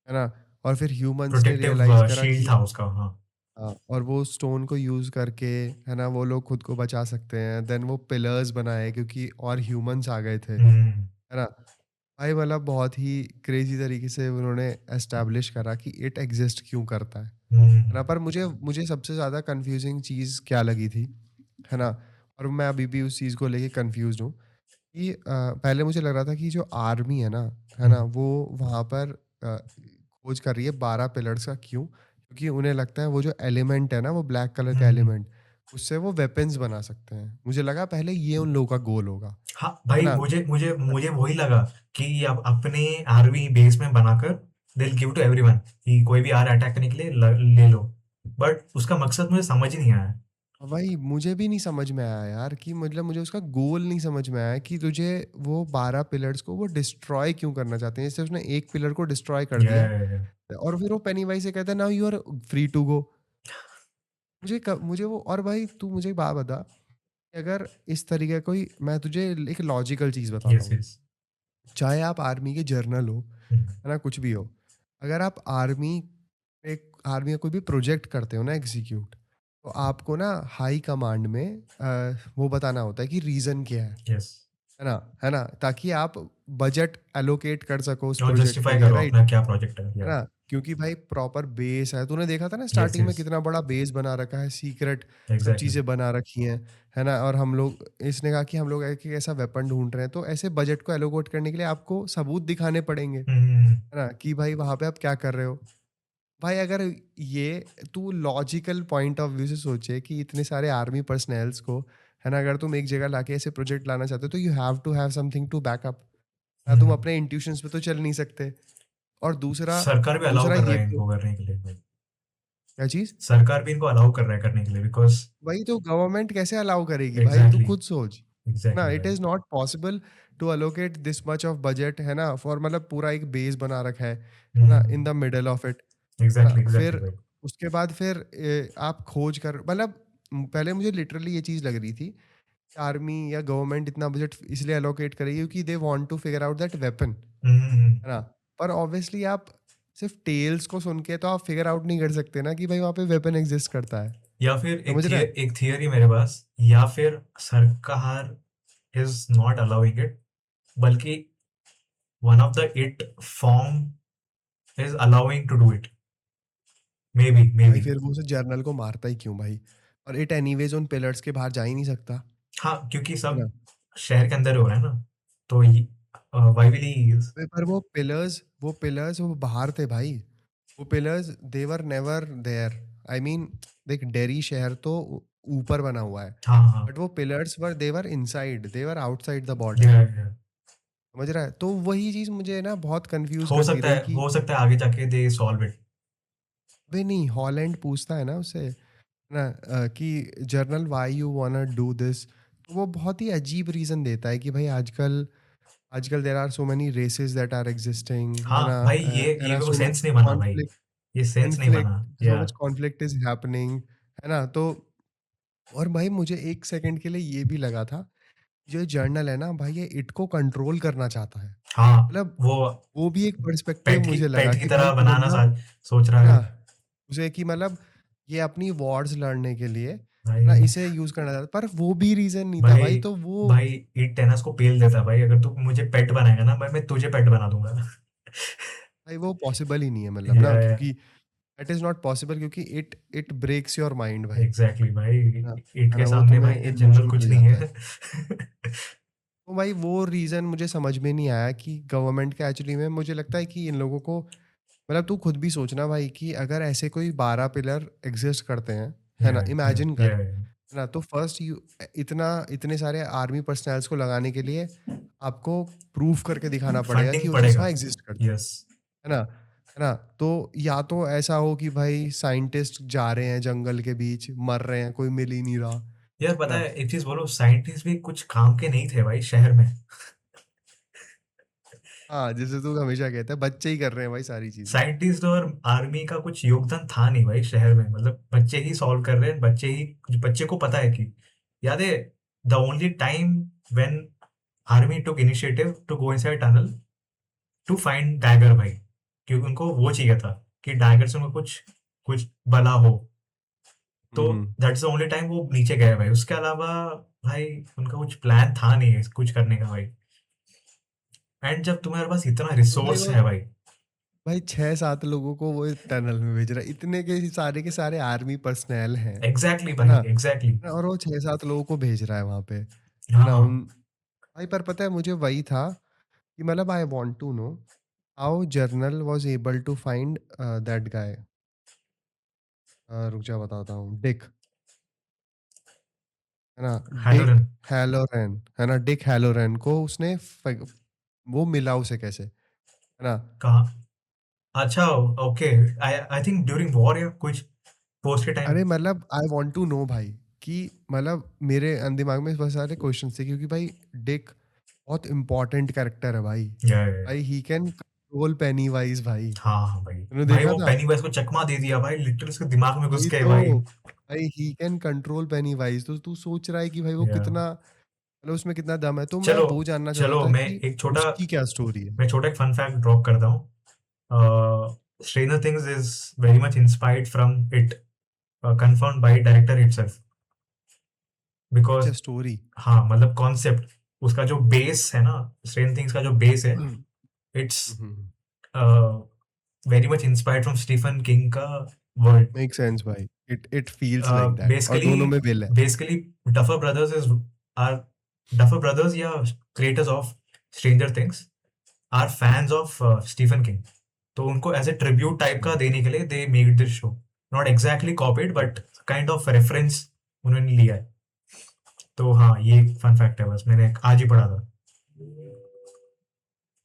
Speaker 2: है ना, और फिर ह्यूमंस ने
Speaker 1: प्रोटेक्टिव
Speaker 2: रियलाइज करा
Speaker 1: शील्ड
Speaker 2: कि
Speaker 1: था उसका, हाँ।
Speaker 2: हाँ, और वो स्टोन को यूज करके, है ना, वो लोग खुद को बचा सकते हैं। देन वो पिलर्स बनाए क्योंकि और ह्यूमंस आ गए थे,
Speaker 1: हम्म।
Speaker 2: है ना। भाई मतलब बहुत ही क्रेजी तरीके से उन्होंने एस्टैब्लिश करा कि इट एग्जिस्ट क्यों करता है ना।
Speaker 1: हम्म।
Speaker 2: पर मुझे सबसे ज़्यादा कंफ्यूजिंग चीज़ क्या लगी थी, है ना, और मैं अभी भी उस चीज़ को लेके कंफ्यूज हूँ कि पहले मुझे लग रहा था कि जो आर्मी है ना,
Speaker 1: हम्म।
Speaker 2: वो वहाँ पर खोज कर रही है 12 पिलर्स का। क्यों? क्योंकि उन्हें लगता है वो जो एलिमेंट है ना, वो ब्लैक कलर का
Speaker 1: हम्म।
Speaker 2: एलिमेंट, उससे वो वेपन्स बना सकते हैं। मुझे लगा पहले ये उन लोगों का गोल होगा,
Speaker 1: हाँ
Speaker 2: है
Speaker 1: भाई,
Speaker 2: ना।
Speaker 1: मुझे मुझे मुझे वही लगा कि अब अपने आर्मी बेस में बनाकर दिल गिव टू एवरीवन कि कोई भी आ रहा है अटैक करने के लिए ले लो। बट उसका मकसद मुझे समझ ही नहीं आया।
Speaker 2: वही मुझे भी नहीं समझ में आया यार, कि मतलब मुझे उसका गोल नहीं समझ में आया कि तुझे वो 12 पिलर्स को वो डिस्ट्रॉय क्यों करना चाहते हैं। जैसे उसने एक पिलर को डिस्ट्रॉय कर दिया
Speaker 1: ये
Speaker 2: और फिर वो पेनीवाइज से कहता है now you are free to go. मुझे वो, और भाई तू मुझे एक बात बता कि अगर इस तरीके का कोई, मैं तुझे एक लॉजिकल चीज बताता
Speaker 1: यस
Speaker 2: हूँ।
Speaker 1: यस।
Speaker 2: चाहे आप आर्मी के जर्नल हो, है ना, कुछ भी हो, अगर आप आर्मी का कोई भी प्रोजेक्ट करते हो ना एग्जीक्यूट, तो आपको ना हाई कमांड में वो बताना होता है कि रीजन क्या
Speaker 1: यस।
Speaker 2: है ना, ताकि आप बजट एलोकेट कर सको उस
Speaker 1: और
Speaker 2: प्रोजेक्ट के
Speaker 1: जस्टिफाई
Speaker 2: लिए,
Speaker 1: करो
Speaker 2: राइट,
Speaker 1: अपना क्या प्रोजेक्ट है,
Speaker 2: है
Speaker 1: या
Speaker 2: ना। क्योंकि भाई प्रॉपर बेस है, तूने देखा था ना
Speaker 1: यस
Speaker 2: स्टार्टिंग में
Speaker 1: यस।
Speaker 2: कितना बड़ा बेस बना रखा है, सीक्रेट सब
Speaker 1: एग्जैक्टली।
Speaker 2: चीजें बना रखी हैं, है ना। और हम लोग, इसने कहा कि हम लोग एक एक ऐसा वेपन ढूंढ रहे हैं, तो ऐसे बजट को एलोकेट करने के लिए आपको सबूत दिखाने पड़ेंगे,
Speaker 1: हम्म।
Speaker 2: है ना, कि भाई वहां पे आप क्या कर रहे हो। भाई अगर ये तू लॉजिकल पॉइंट ऑफ व्यू से सोचे कि इतने सारे आर्मी पर्सनल्स को, है ना, अगर तुम एक जगह लाके ऐसे प्रोजेक्ट लाना चाहते हो, तो you have to have something to backup. ना तुम
Speaker 1: हम्म।
Speaker 2: अपने इंट्यूशंस पे तो चल नहीं सकते। और दूसरा
Speaker 1: सरकार भी अलाउ
Speaker 2: दूसरा
Speaker 1: कर रहा
Speaker 2: ये
Speaker 1: है
Speaker 2: भी है-
Speaker 1: इनको करने के लिए भाई।
Speaker 2: क्या चीज?
Speaker 1: सरकार भी इनको अलाउ कर रहा है करने के लिए बिकॉज
Speaker 2: वही तो, गवर्नमेंट कैसे अलाउ करेगी भाई, तू
Speaker 1: एग्जैक्टली।
Speaker 2: खुद सोच। ना,
Speaker 1: एग्जैक्टली
Speaker 2: इट
Speaker 1: भाई।
Speaker 2: Is not possible to allocate this much of budget, है ना, फॉर, मतलब पूरा एक बेस बना रखा है ना, in the middle of it, है ना।
Speaker 1: एग्जैक्टली एग्जैक्टली
Speaker 2: फिर
Speaker 1: भाई।
Speaker 2: उसके बाद फिर आप खोज कर, मतलब पहले मुझे लिटरली ये चीज लग रही थी, आर्मी या गवर्नमेंट इतना बजट इसलिए अलोकेट करेगी क्योंकि they want to figure out that weapon,
Speaker 1: hmm.
Speaker 2: है ना। पर ऑब्वियसली आप सिर्फ टेल्स को सुन के तो आप फिगर आउट नहीं कर सकते ना कि भाई वहां पे वेपन एग्जिस्ट करता है।
Speaker 1: या फिर
Speaker 2: समझ रहा है?
Speaker 1: एक थियरी मेरे पास, या फिर सरकार इज नॉट अलाउइंग इट, बल्कि one of the it form is allowing to do it. May be may
Speaker 2: भाई
Speaker 1: बी।
Speaker 2: फिर वो उस जर्नल को मारता ही क्यों भाई? और इट एनीवेज उन पिलर्स के बाहर जा ही नहीं सकता,
Speaker 1: हाँ, क्योंकि
Speaker 2: है
Speaker 1: सब
Speaker 2: ना।
Speaker 1: शहर के अंदर हो रहा है ना, तो वाई विल ही।
Speaker 2: पर वो पिलर्स वो बाहर थे भाई। वो pillars they were never there. I mean, देख, डेरी शहर तो ऊपर बना हुआ है,
Speaker 1: हाँ हाँ।
Speaker 2: बट वो pillars were, they were inside, they were outside the
Speaker 1: या
Speaker 2: बॉर्डर।
Speaker 1: या।
Speaker 2: समझ रहा है? तो वही चीज मुझे ना बहुत कंफ्यूज करती रही कि
Speaker 1: हो सकता है आगे जाके दे सॉल्व इट।
Speaker 2: वे नहीं, हॉलैंड पूछता है ना उससे, है ना, कि journal why you वांना do this, तो वो बहुत ही अजीब रीजन देता है कि भाई आजकल आजकल there are so many races that are existing, है ना?
Speaker 1: हाँ भाई,
Speaker 2: है
Speaker 1: ये
Speaker 2: ना?
Speaker 1: वो
Speaker 2: सो मच
Speaker 1: सेंस नहीं बना भाई,
Speaker 2: कॉन्फ्लिक्ट
Speaker 1: ये सेंस नहीं बना।
Speaker 2: कॉन्फ्लिक्ट सो
Speaker 1: या
Speaker 2: मच कॉन्फ्लिक्ट इज हैपनिंग, है ना? तो और भाई मुझे एक सेकंड के लिए ये भी लगा था, जो जर्नल है ना भाई, ये इट को कंट्रोल करना चाहता है।
Speaker 1: हाँ,
Speaker 2: मतलब
Speaker 1: वो
Speaker 2: वो भी एक पर्सपेक्टिव मुझे लगा
Speaker 1: पेट की
Speaker 2: कि भाई
Speaker 1: तरह
Speaker 2: ये
Speaker 1: बनाना
Speaker 2: बंदा,
Speaker 1: सोच रहा
Speaker 2: है ना,
Speaker 1: है
Speaker 2: उसे कि मतलब ये अपनी वॉर्स लड़ने के लिए, है ना,
Speaker 1: भाई।
Speaker 2: इसे यूज करना चाहता, पर वो भी रीजन नहीं था
Speaker 1: भाई
Speaker 2: भाई, तो वो
Speaker 1: भाई ईट टेनस को पेल देता भाई, अगर तू मुझे पेट बनाएगा ना भाई, मैं तुझे पेट बना दूंगा।
Speaker 2: भाई वो पॉसिबल ही नहीं है, मतलब ना,
Speaker 1: या
Speaker 2: क्योंकि दैट इज नॉट पॉसिबल, क्योंकि it it breaks your mind भाई,
Speaker 1: एग्जैक्टली भाई,
Speaker 2: है ना?
Speaker 1: ईट
Speaker 2: है
Speaker 1: के
Speaker 2: ना, वो
Speaker 1: सामने
Speaker 2: तुम्हें
Speaker 1: भाई ये जंगल
Speaker 2: इमोशनल
Speaker 1: कुछ
Speaker 2: हो
Speaker 1: नहीं
Speaker 2: जाता है।
Speaker 1: है।
Speaker 2: तो भाई वो रीज़न मुझे समझ में नहीं आया कि गवर्नमेंट का एक्चुअली में, मुझे लगता है कि इन लोगों को, मतलब तू खुद भी सोचना भाई कि अगर ऐसे कोई 12 पिलर एग्जिस्ट करते हैं, है
Speaker 1: या
Speaker 2: ना, इमेजिन कर,
Speaker 1: या
Speaker 2: है ना, तो फर्स्ट यू इतना इतने सारे आर्मी पर्सनल्स को लगाने के लिए आपको प्रूफ करके दिखाना पड़ेगा कि
Speaker 1: फंडिंग
Speaker 2: वो चीज़
Speaker 1: पड़ेगा।
Speaker 2: वहाँ एग्जिस्ट करती
Speaker 1: यस।
Speaker 2: है ना, है ना? तो या तो ऐसा हो कि भाई साइंटिस्ट जा रहे हैं जंगल के बीच, मर रहे हैं, कोई मिल ही नहीं रहा,
Speaker 1: यार
Speaker 2: है
Speaker 1: पता
Speaker 2: ना?
Speaker 1: है एक चीज बोलो, साइंटिस्ट भी कुछ काम के नहीं थे भाई शहर में।
Speaker 2: हाँ, जैसे तू हमेशा कहता है बच्चे ही कर रहे हैं भाई सारी चीज़ें।
Speaker 1: साइंटिस्ट और आर्मी का कुछ योगदान था नहीं भाई शहर में, मतलब बच्चे ही सॉल्व कर रहे हैं, बच्चे को पता है कि, याद है the only time when army took initiative to go inside tunnel to find dagger भाई, क्योंकि उनको वो चाहिए था कि डैगर से उनको कुछ कुछ भला हो। तो
Speaker 2: हुँ, हुँ।
Speaker 1: दैट्स द ओनली टाइम वो नीचे गए भाई, उसके अलावा भाई उनका कुछ प्लान था नहीं कुछ करने का भाई। एंड जब तुम्हारे पास इतना
Speaker 2: और भाई
Speaker 1: रिसोर्स
Speaker 2: वो
Speaker 1: है भाई।
Speaker 2: भाई 6-7 लोगों को वो टनल में भेज रहा है। इतने के सारे आर्मी पर्सनल हैं,
Speaker 1: एग्जैक्टली
Speaker 2: है
Speaker 1: भाई,
Speaker 2: ना?
Speaker 1: एग्जैक्टली।
Speaker 2: और वो 6-7 लोगों को भेज रहा है वहाँ पे, है ना?
Speaker 1: हाँ,
Speaker 2: भाई पर पता है मुझे वही था कि मतलब I want to know how general was able to find that guy, रुक जा बताता हूँ, डिक, है ना? डिक
Speaker 1: हैलोरन।
Speaker 2: हैलोरेन, है ना? डिक हैलोरेन को उसने वो मिला उसे कैसे, है ना?
Speaker 1: कहाँ? अच्छा, okay. I I think during war या कुछ पोस्ट के टाइम।
Speaker 2: अरे मतलब आई वांट टू नो भाई कि मतलब मेरे दिमाग में बहुत सारे क्वेश्चन थे, क्योंकि भाई डिक बहुत इंपॉर्टेंट कैरेक्टर है भाई।
Speaker 1: या
Speaker 2: भाई he can control Penney wise भाई,
Speaker 1: हाँ हाँ भाई।
Speaker 2: तूने
Speaker 1: भाई
Speaker 2: देखा
Speaker 1: वो
Speaker 2: था?
Speaker 1: पेनीवाइज को चकमा दे दिया भाई, लिटरली उसके दिमाग में घुस
Speaker 2: वही
Speaker 1: गए
Speaker 2: तो
Speaker 1: भाई।
Speaker 2: भाई, he can control Penney wise, तो तू सोच रहा है कि भाई वो
Speaker 1: या
Speaker 2: कितना, मतलब उसमें कितना दम है, तो मैं
Speaker 1: चलो,
Speaker 2: वो जानना चाहता
Speaker 1: चलो
Speaker 2: था
Speaker 1: मैं
Speaker 2: कि
Speaker 1: एक छोटा
Speaker 2: उसकी क्या स्टोरी है।
Speaker 1: मैं छोटा एक फन फैक्ट ड्रॉप करता हूँ। Stranger things is very much inspired from it, confirmed by director itself,
Speaker 2: अच्छा
Speaker 1: बिकॉज
Speaker 2: स्टोरी।
Speaker 1: हाँ मतलब कॉन्सेप्ट, उसका जो बेस है ना, स्ट्रेंजर थिंग्स का जो बेस है, it's very much inspired from Stephen King का वर्ल्ड।
Speaker 2: मेक सेंस भाई, it it feels like that, और
Speaker 1: बेसिकली
Speaker 2: दोनों में विल है।
Speaker 1: Basically Duffer brothers is are Duffer brothers या creators of Stranger Things are fans of Stephen King. तो उनको एज ए ट्रिब्यूट टाइप
Speaker 2: अच्छा।
Speaker 1: का देने के लिए they made this show, not exactly copied but kind of reference उन्होंने लिया है। तो हाँ, ये फन फैक्ट है, बस मैंने आज ही पढ़ा था।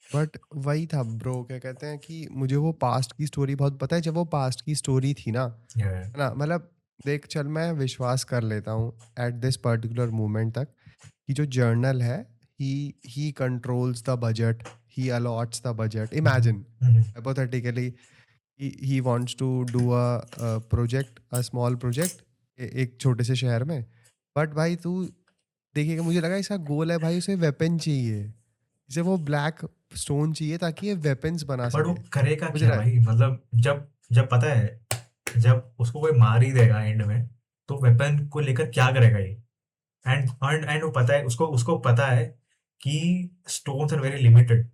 Speaker 2: बट वही था ब्रो, क्या कहते हैं कि मुझे वो पास्ट की स्टोरी बहुत पता है, जब वो पास्ट की स्टोरी थी ना,
Speaker 1: Yeah.
Speaker 2: है ना, मतलब देख चल मैं विश्वास कर लेता हूँ एट दिस पर्टिकुलर मोमेंट तक कि जो जर्नल है, he controls the budget, he allots the budget,
Speaker 1: Mhm.
Speaker 2: Imagine
Speaker 1: Mhm.
Speaker 2: Hypothetically he wants to do a project, a small project एक छोटे से शहर में, बट भाई तू देखिएगा, मुझे लगा इसका गोल है भाई, उसे वेपन चाहिए, इसे वो ब्लैक स्टोन चाहिए ताकि ये वेपन्स बना
Speaker 1: बट वो
Speaker 2: सके,
Speaker 1: करेगा
Speaker 2: समझ
Speaker 1: क्या
Speaker 2: रहा है?
Speaker 1: भाई, मतलब जब जब पता है, जब उसको कोई मार ही देगा एंड में, तो वेपन को लेकर क्या करेगा ये? एंड वो पता है, उसको उसको पता है कि stones are very limited,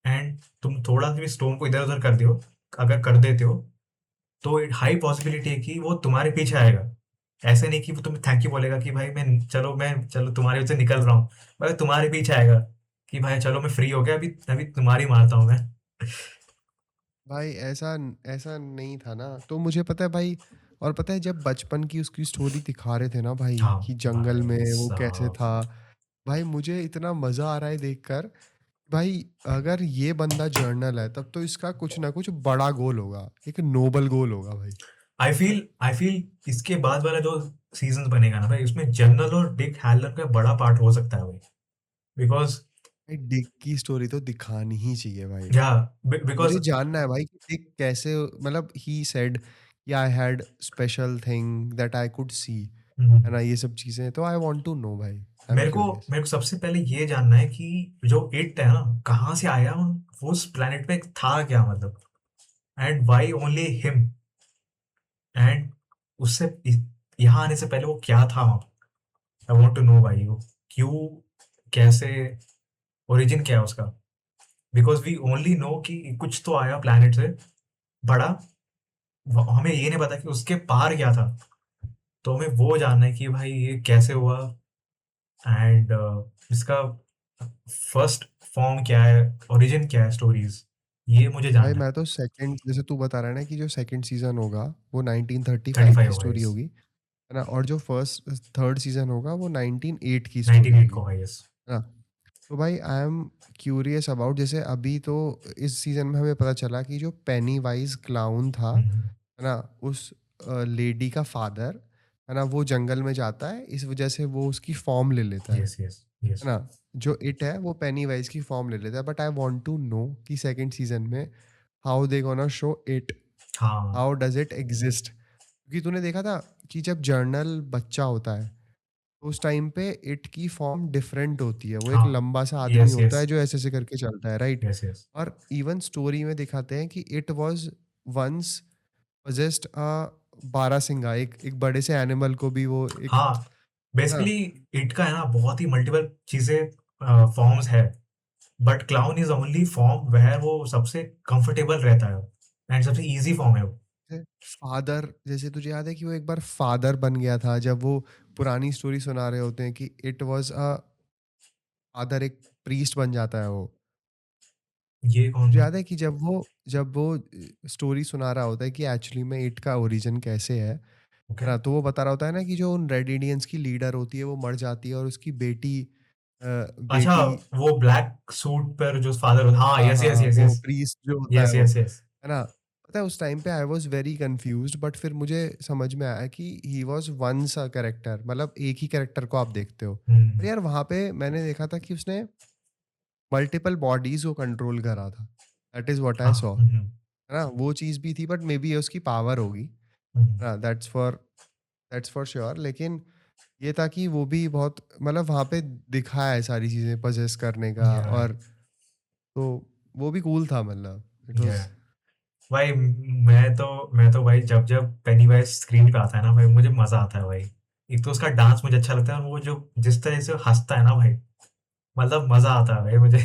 Speaker 1: and तुम थोड़ा सा भी स्टोन को इधर उधर कर दो, अगर कर देते हो, तो हाई पॉसिबिलिटी है कि वो तुम्हारे पीछे आएगा। ऐसे नहीं कि वो तुम्हें थैंक यू बोलेगा कि भाई मैं चलो तुम्हारे वजह से निकल रहा हूँ, भाई तुम्हारे पीछे आएगा कि भाई चलो मैं फ्री हो गया, अभी अभी तुम्हारी मारता हूँ मैं।
Speaker 2: भाई ऐसा ऐसा नहीं था ना, तो मुझे पता है भाई, और पता है जब बचपन की उसकी स्टोरी दिखा रहे थे ना भाई,
Speaker 1: हाँ
Speaker 2: कि जंगल
Speaker 1: भाई
Speaker 2: में वो कैसे
Speaker 1: साहब।
Speaker 2: था, भाई मुझे इतना मजा आ रहा है देखकर। भाई अगर ये बंदा जर्नल है, तब तो इसका कुछ ना कुछ बड़ा गोल होगा, एक नोबल गोल होगा भाई।
Speaker 1: आई फील इसके बाद वाला जो सीजन बनेगा ना भाई, उसमें जनरल और डिक हैलर का बड़ा पार्ट हो सकता है भाई, बिकॉज
Speaker 2: भाई डिक की स्टोरी तो दिखानी ही चाहिए भाई।
Speaker 1: या
Speaker 2: मुझे
Speaker 1: बिकॉज
Speaker 2: जानना है भाई कि डिक कैसे, मतलब ही सेड कि I had special thing that I could see, है ना, ये सब चीजें तो आई वांट टू नो भाई, आई एम क्यूरियस।
Speaker 1: मेरे को सबसे पहले ये जानना है कि जो इट है ना, कहाँ से आया, वो उस प्लेनेट पे था क्या, मतलब, and why only him, and उससे यहाँ आने से पहले वो क्या था वहाँ। आई वांट टू नो भाई, वो क्यों, कैसे, ओरिजिन क्या है उसका। बिकॉज वी ओनली नो कि कुछ तो आया प्लेनेट से बड़ा, हमें ये नहीं पता कि उसके पार क्या था। तो हमें वो जानना है कि भाई ये कैसे हुआ, एंड इसका फर्स्ट फॉर्म क्या है, ओरिजिन क्या है, स्टोरीज, ये मुझे
Speaker 2: भाई
Speaker 1: जानना है।
Speaker 2: मैं तो सेकंड, जैसे तू बता रहा है ना कि जो सेकंड सीजन होगा वो 1935
Speaker 1: 35
Speaker 2: की
Speaker 1: होगा,
Speaker 2: स्टोरी
Speaker 1: यस।
Speaker 2: होगी, है ना, और जो फर्स्ट थर्ड सीजन होगा वो 1908 की स्टोरी
Speaker 1: 1908
Speaker 2: होगी,
Speaker 1: को होगा, यस।
Speaker 2: है ना। तो भाई आई एम क्यूरियस अबाउट, जैसे अभी तो इस सीजन में हमें पता चला कि जो पेनी वाइज क्लाउन था, है ना, उस लेडी का फादर, है ना, वो जंगल में जाता है, इस वजह से वो उसकी फॉर्म ले लेता
Speaker 1: यस, यस, यस।
Speaker 2: है ना। जो इट है वो पेनी वाइज की फॉर्म ले लेता है, but I want to know कि सेकंड सीजन में how they gonna show it,
Speaker 1: हाँ,
Speaker 2: हाउ डज इट एग्जिस्ट, क्योंकि तूने देखा था कि जब जर्नल बच्चा होता है तो उस टाइम पे इट की फॉर्म डिफरेंट होती है, वो एक
Speaker 1: हाँ,
Speaker 2: लंबा सा आदमी
Speaker 1: यस,
Speaker 2: होता
Speaker 1: यस,
Speaker 2: है जो ऐसे ऐसे करके चलता है, राइट।
Speaker 1: Yes, yes.
Speaker 2: और इवन स्टोरी में दिखाते हैं कि it was once just a बारहसिंगा, एक एक बड़े से एनिमल को भी वो एक,
Speaker 1: हाँ,
Speaker 2: है ना।
Speaker 1: बेसिकली इट का है ना बहुत ही मल्टीपल चीजें, फॉर्म्स है, but clown is only form वह वो सबसे कंफर्टेबल रहता है, एंड सबसे इजी फॉर्म है वो।
Speaker 2: फादर, जैसे तुझे याद है कि वो एक बार फादर बन गया था, जब वो पुरानी स्टोरी सुना रहे होते हैं कि इट वाज अ फादर, एक प्रीस्ट बन जाता है वो।
Speaker 1: ये कौन
Speaker 2: तुझे
Speaker 1: था?
Speaker 2: याद है कि जब वो स्टोरी सुना रहा होता है कि एक्चुअली में इट का ओरिजिन कैसे
Speaker 1: ओके।
Speaker 2: है ना, तो वो बता रहा होता है ना कि जो उन रेड इंडियंस की लीडर होती है वो मर जाती है और उसकी बेटी
Speaker 1: अच्छा,
Speaker 2: बेटी,
Speaker 1: वो ब्लैक सूट पर जो फादर, हाँ,
Speaker 2: हाँ
Speaker 1: यस, यस,
Speaker 2: हाँ,
Speaker 1: यस,
Speaker 2: वो
Speaker 1: यस,
Speaker 2: प्रीस्ट जो होता है
Speaker 1: यस,
Speaker 2: वो,
Speaker 1: यस, यस।
Speaker 2: है ना। पता है उस टाइम पे I was very confused, but फिर मुझे समझ में आया कि he was once a character, मतलब एक ही कैरेक्टर को आप देखते हो। पर यार वहाँ पे मैंने देखा था कि उसने मल्टीपल बॉडीज को कंट्रोल करा था, दैट इज व्हाट आई
Speaker 1: हाँ।
Speaker 2: सॉ, है ना, वो चीज़ भी थी, बट मे बी ये उसकी पावर होगी,
Speaker 1: हम्म।
Speaker 2: ना, दैट्स फॉर श्योर। लेकिन ये था कि वो भी बहुत, मतलब वहाँ पे दिखाया है सारी चीज़ें पजेस करने का,
Speaker 1: या
Speaker 2: और तो वो भी कूल था, मतलब इट
Speaker 1: या
Speaker 2: वाज।
Speaker 1: भाई, मैं तो भाई जब जब पेनीवाइज स्क्रीन पे आता है ना भाई, मुझे मजा आता है भाई। एक तो उसका डांस मुझे अच्छा लगता है, और वो जो जिस तरह से वो हंसता है ना भाई, मतलब मजा आता है भाई मुझे।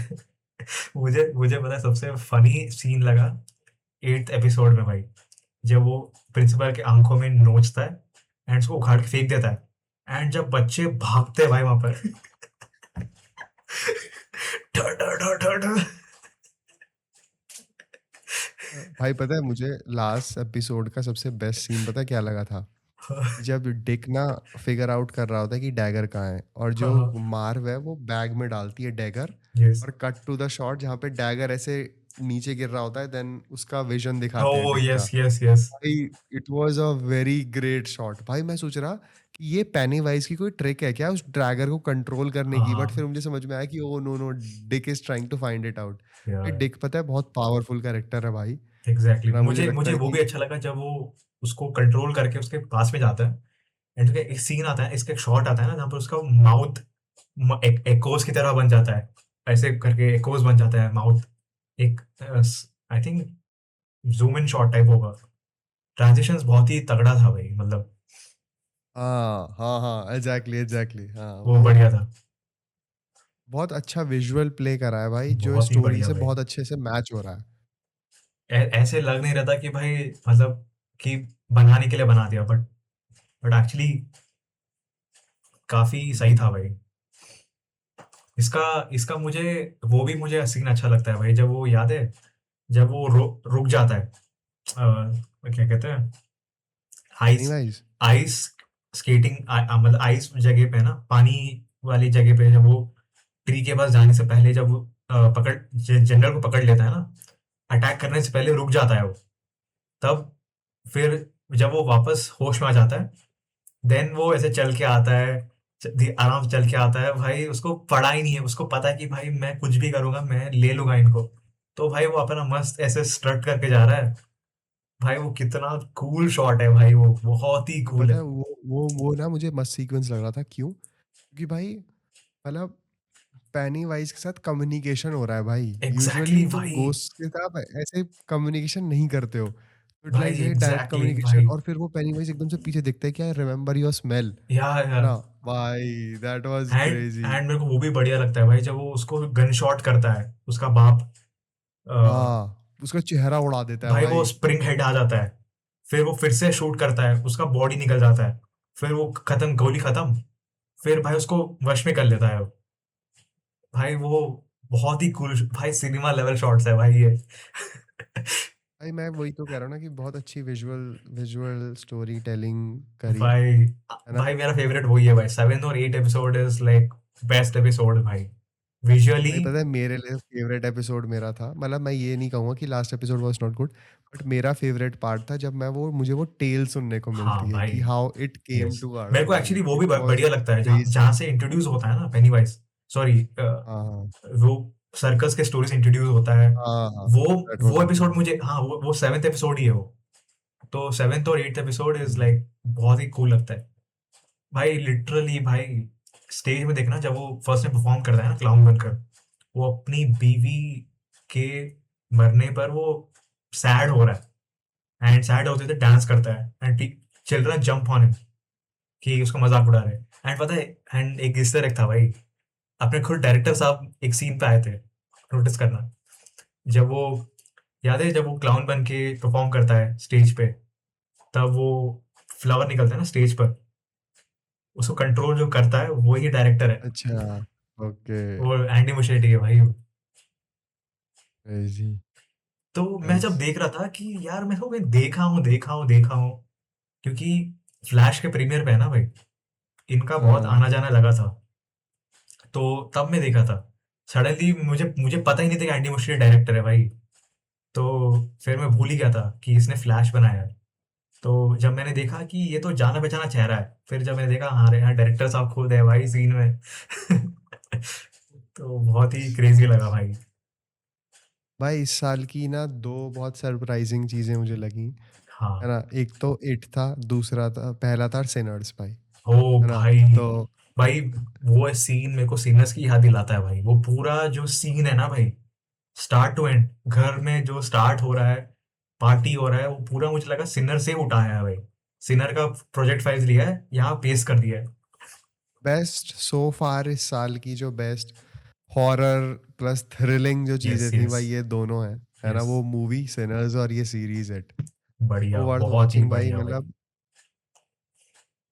Speaker 1: मुझे पता है सबसे फनी सीन लगा 8th एपिसोड में भाई, जब वो प्रिंसिपल के आंखों में नोचता है एंड उसको उखाड़ के फेंक देता है, एंड जब बच्चे भागते हैं भाई वहां पर। डर डर डर डर डर।
Speaker 2: भाई पता है मुझे लास्ट एपिसोड का सबसे बेस्ट सीन पता है क्या लगा था, जब डिक ना फिगर आउट कर रहा होता है कि डैगर कहाँ है, और जो
Speaker 1: हाँ,
Speaker 2: मार्व है वो बैग में डालती है डैगर,
Speaker 1: यस।
Speaker 2: और कट टू द शॉट जहाँ पे डैगर ऐसे नीचे गिर रहा होता है, देन उसका विजन दिखाते हैं
Speaker 1: ओ,
Speaker 2: डिक का।
Speaker 1: Yes, yes, yes.
Speaker 2: भाई it was a very great shot भाई, मैं सोच रहा कि ये पेनी वाइज की कोई ट्रिक है क्या उस ड्रैगर को कंट्रोल करने की, बट फिर
Speaker 1: हाँ,
Speaker 2: मुझे समझ में आया कि oh no no, Dick is trying to find it out. ये
Speaker 1: यार,
Speaker 2: डिक पता है बहुत पावरफुल कैरेक्टर है भाई,
Speaker 1: एग्जैक्टली,
Speaker 2: है ना, मुझे
Speaker 1: मुझे
Speaker 2: लगता
Speaker 1: मुझे
Speaker 2: है
Speaker 1: वो भी
Speaker 2: कि
Speaker 1: अच्छा लगा जब वो उसको कंट्रोल करके उसके पास में जाता है, एंड एक सीन आता है, इसका एक शॉट आता है ना जहाँ पर उसका माउथ एक एकोस की तरह बन जाता है, ऐसे करके एकोस बन जाता है माउथ, एक, I think zoom in short type होगा। ट्रांजिशंस बहुत ही तगड़ा था भाई, मतलब
Speaker 2: हाँ हाँ हाँ, एग्जैक्टली एग्जैक्टली, हाँ
Speaker 1: वो
Speaker 2: वो
Speaker 1: बढ़िया था।
Speaker 2: बहुत अच्छा विजुअल प्ले करा है भाई, जो
Speaker 1: बहुत ही
Speaker 2: स्टोरी
Speaker 1: बढ़िया
Speaker 2: से
Speaker 1: भाई।
Speaker 2: बहुत अच्छे से मैच हो रहा है।
Speaker 1: ऐसे लग नहीं रहा था कि भाई, मतलब कि बनाने के लिए बना दिया, बट एक्चुअली काफी सही था भाई। इसका इसका मुझे वो भी मुझे सीन अच्छा लगता है भाई, जब वो याद है, जब वो रुक जाता है, क्या कहते हैं, आइस
Speaker 2: एनीवाइज,
Speaker 1: आइस स्केटिंग, मतलब आइस जगह पे ना, पानी वाली जगह पे, जब वो ट्री के पास जाने से पहले, जब वो जनरल को पकड़ लेता है ना, अटैक करने से पहले रुक जाता है वो, तब फिर जब वो वापस होश में आ जाता है, देन वो ऐसे चल के आता है, आराम से चल के आता है भाई, उसको पड़ा ही नहीं है, उसको पता है कि भाई मैं कुछ भी करूंगा, मैं ले लूंगा इनको। तो भाई वो अपना मस्त ऐसे स्ट्रट करके जा रहा है। भाई वो कितना कूल शॉट है भाई, वो बहुत ही
Speaker 2: वो
Speaker 1: कूल
Speaker 2: पता
Speaker 1: है।
Speaker 2: है वो ना मुझे मस्त सीक्वेंस लग रहा था, क्यों? क्योंकि भाई मतलब पेनी वाइज के साथ कम्युनिकेशन हो रहा है भाई। यूजुअली
Speaker 1: एग्जैक्टली
Speaker 2: तुम
Speaker 1: भाई।
Speaker 2: गोस्ट के साथ ऐसे कम्युनिकेशन नहीं करते हो,
Speaker 1: भाई
Speaker 2: यूटिलाइज है डायरेक्ट
Speaker 1: एग्जैक्टली
Speaker 2: कम्युनिकेशन।
Speaker 1: भाई।
Speaker 2: और फिर वो पेनी वाइज एकदम से पीछे दिखता है, क्या रिमेम्बर योर स्मेल,
Speaker 1: या
Speaker 2: है ना? भाई that was
Speaker 1: and
Speaker 2: crazy.
Speaker 1: And मेरे को वो भी बढ़िया लगता है भाई, जब वो उसको गन शॉट करता है उसका बाप। अ,
Speaker 2: हाँ, उसका चेहरा उड़ा देता है
Speaker 1: भाई वो
Speaker 2: भाई।
Speaker 1: स्प्रिंग हेड आ जाता है, फिर वो फिर से शूट करता है, उसका बॉडी निकल जाता है, फिर वो खत्म, गोली खत्म, फिर भाई उसको वश में कर लेता है। भाई वो बहुत ही कूल भाई, सिनेमा लेवल शॉट्स है भाई ये।
Speaker 2: भाई मैं वही तो कह रहा हूँ ना कि बहुत अच्छी विजुअल विजुअल स्टोरी टेलिंग करी,
Speaker 1: भाई
Speaker 2: है ना?
Speaker 1: भाई मेरा फेवरेट वही है भाई, 7 और 8 episode is like best episode भाई, विजुअली।
Speaker 2: भाई पता है मेरे लिए फेवरेट एपिसोड मेरा था, मतलब मैं ये नहीं कहूंगा कि last episode was not good, but मेरा फेवरेट पार्ट था जब मैं वो मुझे वो टेल सुनने को
Speaker 1: हाँ
Speaker 2: मिलती है
Speaker 1: भाई।
Speaker 2: कि how it came
Speaker 1: yes,
Speaker 2: to earth
Speaker 1: मेरे को
Speaker 2: भाई।
Speaker 1: एक्चुअली वो
Speaker 2: इट
Speaker 1: भी
Speaker 2: वाज
Speaker 1: बढ़िया लगता है, जहाँ
Speaker 2: क्रेजी।
Speaker 1: जहाँ से इंट्रोड्यूस होता है ना पेनीवाइज, सॉरी,
Speaker 2: हाँ हाँ
Speaker 1: वो सर्कस के स्टोरी से इंट्रोड्यूस होता है।
Speaker 2: हाँ हाँ,
Speaker 1: वो
Speaker 2: दैट वाज
Speaker 1: वो एपिसोड
Speaker 2: अमेजिंग।
Speaker 1: मुझे, हाँ वो 7th एपिसोड ही है वो। तो 7th और 8th episode is
Speaker 2: hmm,
Speaker 1: like बहुत ही कूल लगता है भाई, लिटरली भाई। स्टेज में देखना, जब वो फर्स्ट टाइम परफॉर्म करता है ना क्लाउन बनकर, वो अपनी बीवी के मरने पर वो सैड हो रहा है, एंड सैड होते थे डांस करता है, and children jump on him कि उसका मजाक उड़ा रहे हैं। एंड पता है, एंड एक इस तरह था भाई, अपने खुद डायरेक्टर साहब एक सीन पे आए थे, नोटिस करना, जब वो, याद है जब वो क्लाउन बन के परफॉर्म करता है स्टेज पे, तब वो फ्लावर निकलता है ना स्टेज पर, उसको कंट्रोल जो करता है वही डायरेक्टर है,
Speaker 2: अच्छा, ओके,
Speaker 1: वो एंडी मुशेटी है भाई वो।
Speaker 2: क्रेजी,
Speaker 1: तो मैं जब
Speaker 2: नाइस।
Speaker 1: देख रहा था कि यार मैं तो, मैं देखा हूँ, क्योंकि फ्लैश के प्रीमियर पे है ना भाई, इनका बहुत
Speaker 2: हाँ
Speaker 1: आना जाना लगा था, तो तब मैं देखा था। सडनली मुझे मुझे पता ही नहीं था कि एंडी मुशेटी डायरेक्टर है भाई। तो फिर मैं भूल ही गया था कि इसने फ्लैश बनाया है। तो जब मैंने देखा कि ये तो जाना पहचाना चेहरा है, फिर जब मैंने देखा हाँ रे हाँ डायरेक्टर साहब खुद है भाई सीन में। तो बहुत ही क्रेजी लगा भाई।
Speaker 2: भाई इस साल की ना दो बहुत सरप्राइजिंग चीजें मुझे लगी, है
Speaker 1: हाँ।
Speaker 2: ना? एक तो इट था, दूसरा था, पहला था सिनर्स भाई,
Speaker 1: ओ
Speaker 2: है ना?
Speaker 1: भाई।
Speaker 2: तो
Speaker 1: भाई वो सीन मेरे को सीनर्स की याद दिलाता है भाई, वो पूरा जो सीन है ना भाई, स्टार्ट टू एंड, घर में जो स्टार्ट हो रहा है, पार्टी हो रहा है, वो पूरा मुझे लगा सिनर से उठाया है भाई। सिनर का प्रोजेक्ट फाइल्स लिया है, यहाँ पेश कर दिया है।
Speaker 2: बेस्ट सो फार इस साल की जो बेस्ट हॉरर प्लस थ्रिलिंग जो
Speaker 1: यस
Speaker 2: चीजें थी
Speaker 1: यस
Speaker 2: भाई, ये दोनों हैं, है ना?
Speaker 1: यस।
Speaker 2: वो मूवी सिनर्स और ये सीरीज इट,
Speaker 1: बढ़िया,
Speaker 2: वो वर्थ
Speaker 1: बहुत ही
Speaker 2: वॉचिंग भाई।
Speaker 1: बढ़िया भाई।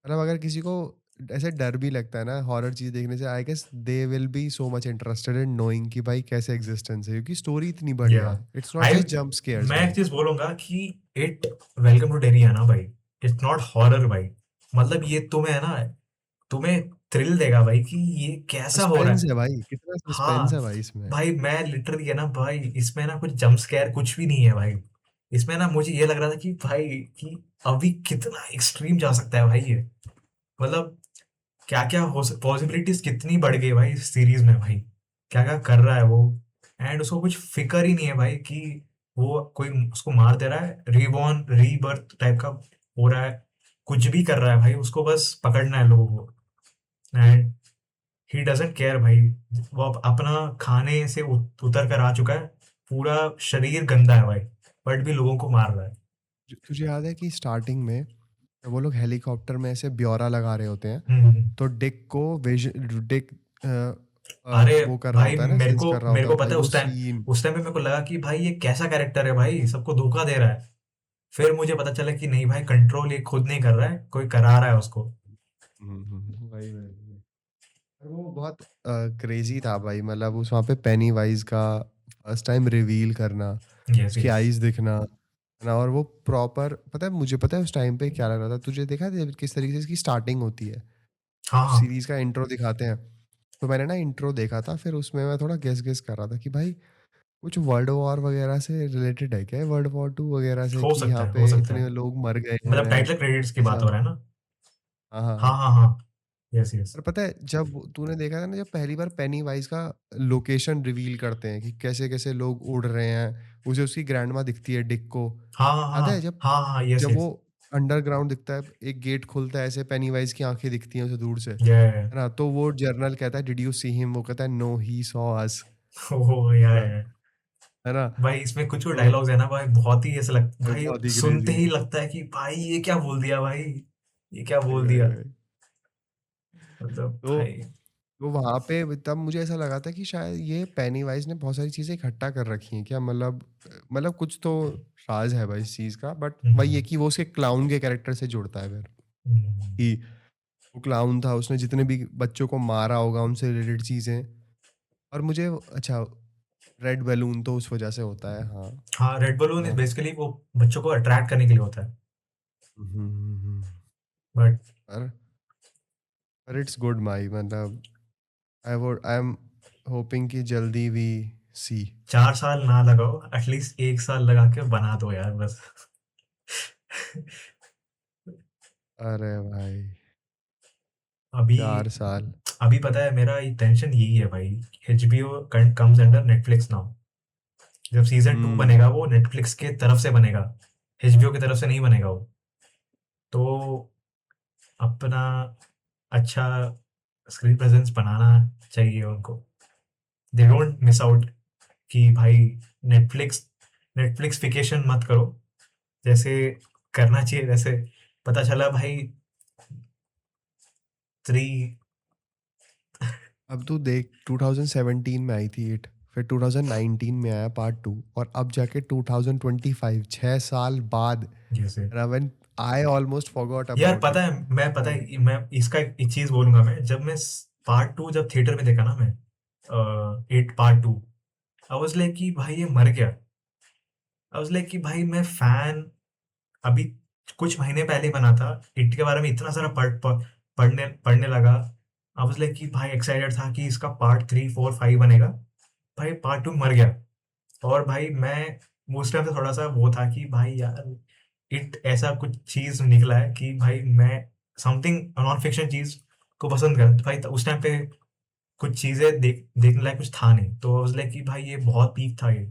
Speaker 2: मतलब अगर किसी को ऐसे डर भी लगता है ना हॉरर चीज देखने से, I guess they will be so much interested in knowing कि भाई कैसे एग्जिस्टेंस है, क्योंकि स्टोरी इतनी
Speaker 1: या
Speaker 2: बढ़िया है। It's not
Speaker 1: I,
Speaker 2: just jump scares
Speaker 1: मैं एक
Speaker 2: भाई।
Speaker 1: चीज बोलूंगा कि इट, वेलकम टू डेरी है ना भाई, इट्स नॉट हॉरर भाई। मतलब ये तुम्हें है ना, तुम्हें थ्रिल देगा भाई कि ये कैसा हो रहा
Speaker 2: सस्पेंस
Speaker 1: है।
Speaker 2: है भाई, कितना सस्पेंस
Speaker 1: हाँ
Speaker 2: है भाई इसमें।
Speaker 1: भाई, मैं लिटरली है ना भाई, इसमें ना कुछ जंप स्कैर कुछ भी नहीं है भाई। इसमें ना मुझे ये लग रहा था कि भाई, कि अभी कितना एक्सट्रीम जा सकता है भाई ये, मतलब क्या क्या हो, पॉसिबिलिटीज कितनी बढ़ गई भाई इस सीरीज में भाई, क्या क्या कर रहा है वो। एंड उसको कुछ फिक्र ही नहीं है भाई कि वो कोई उसको मार दे रहा है, रीबॉर्न रीबर्थ टाइप का हो रहा है, कुछ भी कर रहा है भाई, उसको बस पकड़ना है लोगों को। एंड ही डजंट केयर भाई, वो अपना खाने से उतर कर आ चुका है, पूरा शरीर गंदा है भाई, बट भी लोगों को मार रहा है।
Speaker 2: तुझे याद है कि स्टार्टिंग में जब वो लोग हेलीकॉप्टर में ऐसे ब्यौरा लगा रहे होते हैं,
Speaker 1: हम्म।
Speaker 2: तो डिक को डिक
Speaker 1: अरे
Speaker 2: वो कर रहा
Speaker 1: भाई,
Speaker 2: होता है ना,
Speaker 1: मेरे
Speaker 2: सेंस
Speaker 1: को
Speaker 2: कर रहा
Speaker 1: मेरे
Speaker 2: होता
Speaker 1: को
Speaker 2: है
Speaker 1: पता
Speaker 2: भाई
Speaker 1: है,
Speaker 2: वो
Speaker 1: उस टाइम
Speaker 2: सीन।
Speaker 1: उस टाइम पे मेरे को लगा कि भाई ये कैसा कैरेक्टर है भाई, सबको धोखा दे रहा है। फिर मुझे पता चला कि नहीं भाई, कंट्रोल ये खुद नहीं कर रहा है, कोई करा रहा है उसको।
Speaker 2: वही वही। और वो बहुत क्रेजी था भाई, मतलब उस वहाँ पे पेनी वाइज का फर्स्ट टाइम रिवील करना,
Speaker 1: यस
Speaker 2: उसकी
Speaker 1: यस।
Speaker 2: आईज दिखना, है ना? और वो प्रॉपर, पता है मुझे, पता है उस टाइम पे क्या लग रहा था? तुझे देखा है किस तरीके से इसकी स्टार्टिंग होती है?
Speaker 1: हाँ हाँ।
Speaker 2: सीरीज का इंट्रो दिखाते हैं, तो मैंने ना इंट्रो देखा था, फिर उसमें मैं थोड़ा गेस गेस कर रहा था कि भाई कुछ वर्ल्ड वॉर वगैरह से रिलेटेड है क्या, वर्ल्ड वॉर 2 वगैरह से, कि यहाँ
Speaker 1: हो
Speaker 2: पे
Speaker 1: सकता है,
Speaker 2: इतने लोग मर गए
Speaker 1: मतलब
Speaker 2: हैं,
Speaker 1: टाइटल क्रेडिट्स की बात
Speaker 2: ऐसा।
Speaker 1: हो रहा है ना।
Speaker 2: हाँ हाँ
Speaker 1: हाँ
Speaker 2: हाँ।
Speaker 1: हाँ हाँ। Yes, yes.
Speaker 2: और पता है जब तूने देखा था ना, जब पहली बार पेनी वाइज का लोकेशन रिवील करते हैं कि कैसे कैसे लोग उड़ रहे हैं, उसे उसकी ग्रैंडमा दिखती है डिक को।
Speaker 1: हाँ,
Speaker 2: याद
Speaker 1: हाँ।
Speaker 2: है जब
Speaker 1: हाँ, हाँ, यस,
Speaker 2: जब वो
Speaker 1: यस।
Speaker 2: अंडरग्राउंड दिखता है, एक गेट खुलता है, ऐसे पेनी वाइज की आंखें दिखती हैं उसे दूर से,
Speaker 1: या
Speaker 2: है ना? तो वो जर्नल कहता है डिड यू सी हिम, वो कहता है नो ही सॉ अस,
Speaker 1: ओह! या।
Speaker 2: है ना?
Speaker 1: भाई इसमें कुछ-कुछ
Speaker 2: तो
Speaker 1: डायलॉग्स है ना भाई, बहुत ही ऐसा भाई
Speaker 2: बहुत ही
Speaker 1: सुनते
Speaker 2: क्रेजी।
Speaker 1: ही लगता है कि भाई ये क्या बोल दिया भाई, ये क्या
Speaker 2: वही
Speaker 1: बोल
Speaker 2: वही
Speaker 1: दिया?
Speaker 2: वही।
Speaker 1: मतलब
Speaker 2: तो
Speaker 1: भाई।
Speaker 2: तो वहाँ पे तब मुझे ऐसा लगा था कि शायद ये पेनीवाइज़ ने बहुत सारी चीज़ें इकट्ठा कर रखी हैं क्या, मतलब कुछ तो राज़ है भाई इस चीज़ का, बट
Speaker 1: हुँ,
Speaker 2: वही है
Speaker 1: हुँ।
Speaker 2: कि वो उसके क्लाउन के कैरेक्टर से जुड़ता है फिर,
Speaker 1: हुँ।
Speaker 2: कि वो क्लाउन था, उसने जितने भी बच्चों को मारा होगा उनसे रिलेटेड चीज़ें। और मुझे अच्छा, रेड बैलून तो उस वज़ह से होता है, हाँ,
Speaker 1: हाँ, रेड
Speaker 2: है
Speaker 1: बलून इज़
Speaker 2: ना?
Speaker 1: बेसिकली वो बच्चों को अट्रैक्ट करने के लिए होता है।
Speaker 2: हुँ, हुँ, हुँ।
Speaker 1: बट
Speaker 2: पर पर इट्स गुड माई, मतलब आई एम होपिंग कि जल्दी वी सी।
Speaker 1: 4 साल ना लगाओ, एटलीस्ट 1 साल लगा के बना दो यार बस।
Speaker 2: अरे भाई!
Speaker 1: अभी
Speaker 2: 4 साल।
Speaker 1: अभी पता है मेरा ये टेंशन यही है भाई, HBO comes under Netflix now. जब सीज़न 2
Speaker 2: हुँ।
Speaker 1: बनेगा वो नेटफ्लिक्स के तरफ से बनेगा, एचबीओ की तरफ से नहीं बनेगा वो। तो अपना अच्छा स्क्रीन प्रेजेंस बनाना चाहिए उनको। दे डोंट मिस आउट कि भाई नेटफ्लिक्स नेटफ्लिक्सिफिकेशन मत करो, जैसे करना चाहिए वैसे। पता चला भाई 3।
Speaker 2: अब तू देख 2017 में आई थी इट, फिर 2019 में आया पार्ट 2, और अब जाके 2025, 6 साल बाद।
Speaker 1: जैसे
Speaker 2: रवन, आई ऑलमोस्ट फॉरगॉट
Speaker 1: यार
Speaker 2: अबाउट
Speaker 1: पता
Speaker 2: इट।
Speaker 1: है, मैं पता है मैं इसका एक चीज बोलूंगा, मैं जब मैं पार्ट 2 जब थिएटर में देखा ना मैं, it part 2, I was like कि भाई ये मर गया। आई वाज लाइक कि भाई मैं फैन अभी कुछ महीने पहले ही बना था, इट के बारे में इतना सारा पढ़ने पढ़ने लगा। आई वाज लाइक कि भाई एक्साइटेड था कि इसका पार्ट 3 4 5 बनेगा। भाई पार्ट 2 मर गया। और भाई मैं उस टाइम से थोड़ा सा वो था कि भाई यार इट ऐसा कुछ चीज निकला है कि भाई मैं समथिंग नॉन फिक्शन चीज को पसंद कर भाई। उस टाइम पे कुछ चीजें देखने लायक कुछ था नहीं, तो वाज लाइक कि भाई ये बहुत पीक था ये।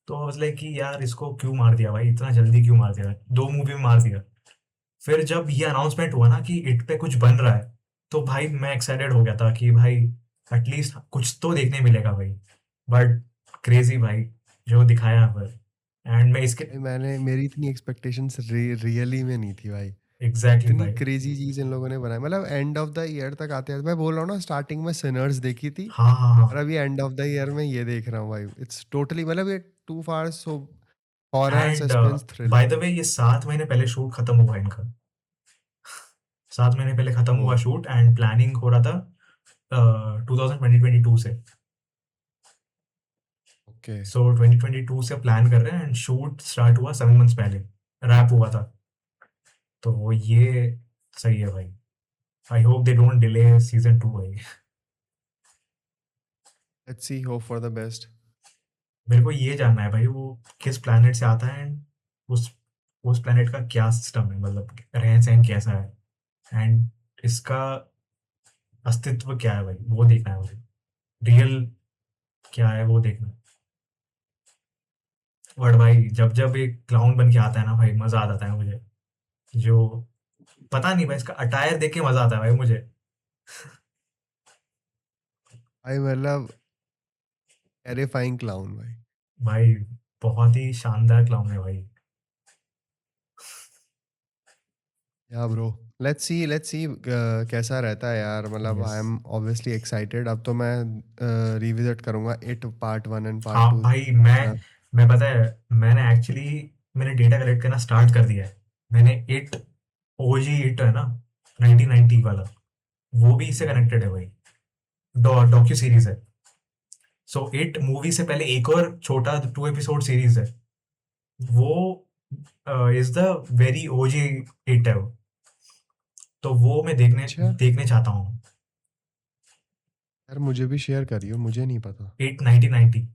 Speaker 1: तो वाज लाइक कि यार इसको क्यों मार दिया भाई, इतना जल्दी क्यों मार दिया, 2 मूवी में मार दिया। फिर जब ये अनाउंसमेंट हुआ ना कि इट पे कुछ बन रहा है, तो भाई मैं एक्साइटेड हो गया था कि भाई एटलीस्ट कुछ तो देखने मिलेगा भाई। बट क्रेजी भाई जो दिखाया यहाँ पर। एंड मैं इसके
Speaker 2: मेरी इतनी एक्सपेक्टेशंस रियली में नहीं थी भाई।
Speaker 1: एग्जैक्टली
Speaker 2: इतनी
Speaker 1: भाई।
Speaker 2: क्रेजी चीज इन लोगों ने बनाई, मतलब एंड ऑफ द ईयर तक आते हैं, मैं बोल रहा हूँ ना, स्टार्टिंग में सिनर्स देखी थी,
Speaker 1: हाँ, हाँ,
Speaker 2: और
Speaker 1: हाँ।
Speaker 2: अभी एंड ऑफ द ईयर में ये देख रहा हूँ भाई। इट्स टोटली, मतलब ये too far so horror
Speaker 1: and
Speaker 2: suspense
Speaker 1: by the
Speaker 2: thriller.
Speaker 1: वे ये 7 महीने पहले शूट खत्म हुआ इनका। 7 महीने पहले खत्म
Speaker 2: ओ,
Speaker 1: हुआ शूट, एंड प्लानिंग हो रहा था 2022 से।
Speaker 2: ओके।
Speaker 1: सो 2022 से प्लान कर रहे हैं, एंड शूट स्टार्ट हुआ 7 मंथ्स पहले, रैप हुआ था। तो ये सही है भाई। I hope they don't delay season 2 भाई।
Speaker 2: Let's see, hope for the best.
Speaker 1: मेरे को ये जानना है भाई वो किस प्लेनेट से आता है, एंड उस प्लेनेट का क्या सिस्टम है, मतलब रहन सहन कैसा है, एंड इसका अस्तित्व क्या है भाई, वो देखना है मुझे। रियल क्या है वो देखना है। बट भाई जब जब एक क्लाउन बन के आता है ना भाई, मजा आ जाता है मुझे। जो पता नहीं भाई, इसका अटायर देख के मजा आता है भाई मुझे।
Speaker 2: भाई मतलब टेरिफाइंग क्लाउन भाई।
Speaker 1: भाई बहुत ही शानदार क्लाउन है भाई।
Speaker 2: या ब्रो, लेट्स सी कैसा रहता है यार, मतलब
Speaker 1: yes.
Speaker 2: I am obviously excited. अब तो मैं रिविजिट करूंगा इट पार्ट 1 एंड पार्ट
Speaker 1: हाँ
Speaker 2: 2।
Speaker 1: भाई मैं पता है, मैंने डेटा कलेक्ट करना स्टार्ट कर दिया है। मैंने इट ओजी इट है ना, 1990 वाला, वो भी इससे कनेक्टेड है भाई। डॉक्यू सीरीज है। सो इट मूवी से पहले एक और छोटा 2 एपिसोड सीरीज है। वो is the very OG it है वो। तो वो मैं देखने
Speaker 2: अच्छा
Speaker 1: देखने चाहता हूँ।
Speaker 2: यार, मुझे भी शेयर करियो, मुझे नहीं पता।
Speaker 1: इट 1990।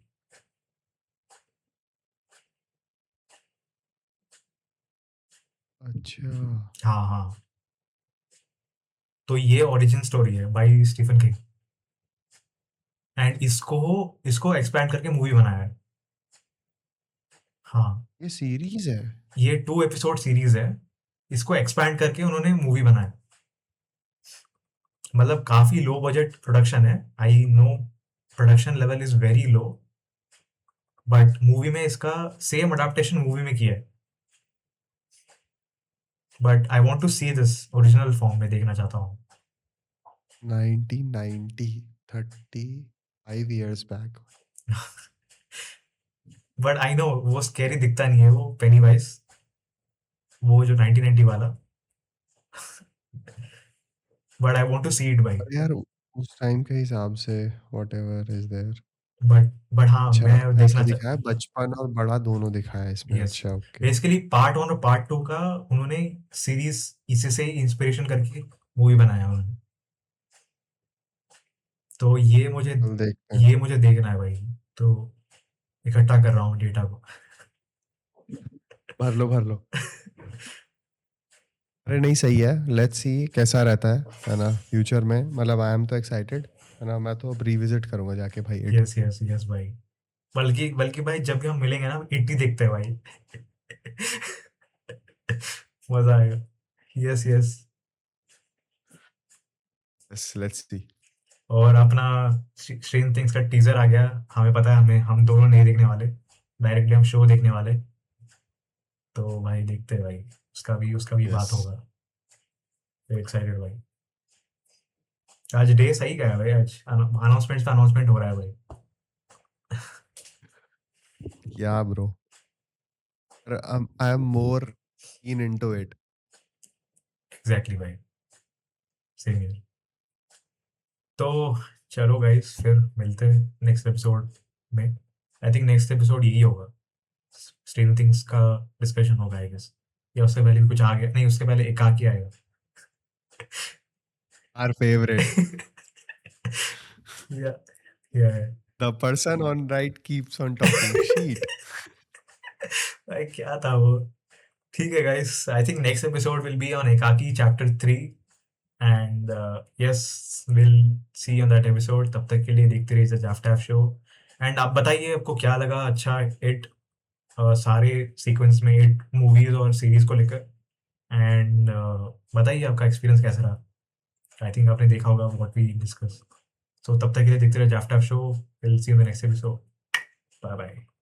Speaker 2: अच्छा।
Speaker 1: हाँ, हाँ। तो ये ओरिजिन स्टोरी है बाय स्टीफन किंग, एंड इसको एक्सपैंड करके मूवी बनाया है। हाँ,
Speaker 2: ये सीरीज है?
Speaker 1: ये 2 एपिसोड सीरीज है, इसको एक्सपैंड करके उन्होंने मूवी बनाया। मतलब काफी लो बजट प्रोडक्शन है, I know production level is very low, but movie में इसका सेम अडाप्टेशन मूवी में किया है। But I want to see this original form में, देखना चाहता हूँ।
Speaker 2: 1990, 35 years back.
Speaker 1: But I know वो स्कैरी दिखता नहीं है, वो पेनीवाइज, वो जो 1990 वाला। But I want to see it भाई।
Speaker 2: पर यार उस टाइम के हिसाब say whatever is there.
Speaker 1: But हाँ,
Speaker 2: अच्छा,
Speaker 1: मैं
Speaker 2: ऐसा
Speaker 1: देखना
Speaker 2: दिखाया है, बचपन और बड़ा दोनों दिखाया है इसमें।
Speaker 1: यस,
Speaker 2: अच्छा, ओके।
Speaker 1: बेसिकली पार्ट 1 और पार्ट 2 का उन्होंने सीरीज इसी से इंस्पिरेशन करके मूवी बनाया उन्होंने। तो
Speaker 2: चल देखते हैं।
Speaker 1: ये मुझे देखना है भाई। तो इकट्ठा कर रहा हूँ डेटा को।
Speaker 2: भर लो भर लो। अरे नहीं, सही है, लेट्स सी कैसा रहता है ना फ्यूचर में। मतलब आई एम तो एक्साइटेड है ना। मैं तो अब रिविजिट करूंगा जाके भाई इट।
Speaker 1: यस यस यस भाई। बल्कि बल्कि भाई जब भी हम मिलेंगे ना, इट्टी देखते हैं भाई। मजा आएगा। Yes yes.
Speaker 2: Yes, let's see.
Speaker 1: और अपना स्ट्रेन थिंग्स का टीजर आ गया, हमें पता है, हम दोनों नहीं देखने वाले, डायरेक्टली हम शो देखने वाले। तो भाई देखते हैं भाई, उसका भी बात
Speaker 2: यस
Speaker 1: होगा। एक्साइटेड भाई। आज डे सही गया है भाई, आज अनाउंसमेंट का अनाउंसमेंट हो रहा है भाई।
Speaker 2: या bro, I am more in into it.
Speaker 1: Exactly भाई, सेम हियर। तो चलो गाइस, फिर मिलते हैं नेक्स्ट एपिसोड में। आई थिंक नेक्स्ट एपिसोड यही होगा, स्ट्रेन थिंग्स का डिस्कशन होगा आई गेस, या उससे पहले भी कुछ आ गया, नहीं उसके पहले एकाकी आएगा।
Speaker 2: Our favourite.
Speaker 1: या या
Speaker 2: the person on right keeps on talking shit.
Speaker 1: भाई क्या था वो। ठीक है guys, I think next episode will be on Ekaki chapter 3, and yes, will see on that episode. तब तक के लिए देखते रहिए जाफ्ट शो। एंड आप बताइए आपको क्या लगा अच्छा इट, सारे सीक्वेंस में इट मूवीज और सीरीज को लेकर। एंड बताइए आपका एक्सपीरियंस कैसा रहा। आई थिंक आपने देखा होगा व्हाट वी डिस्कस। सो तब तक के लिए देखते रहिए जाफ्ट show. Will see you in the next episode. Bye bye.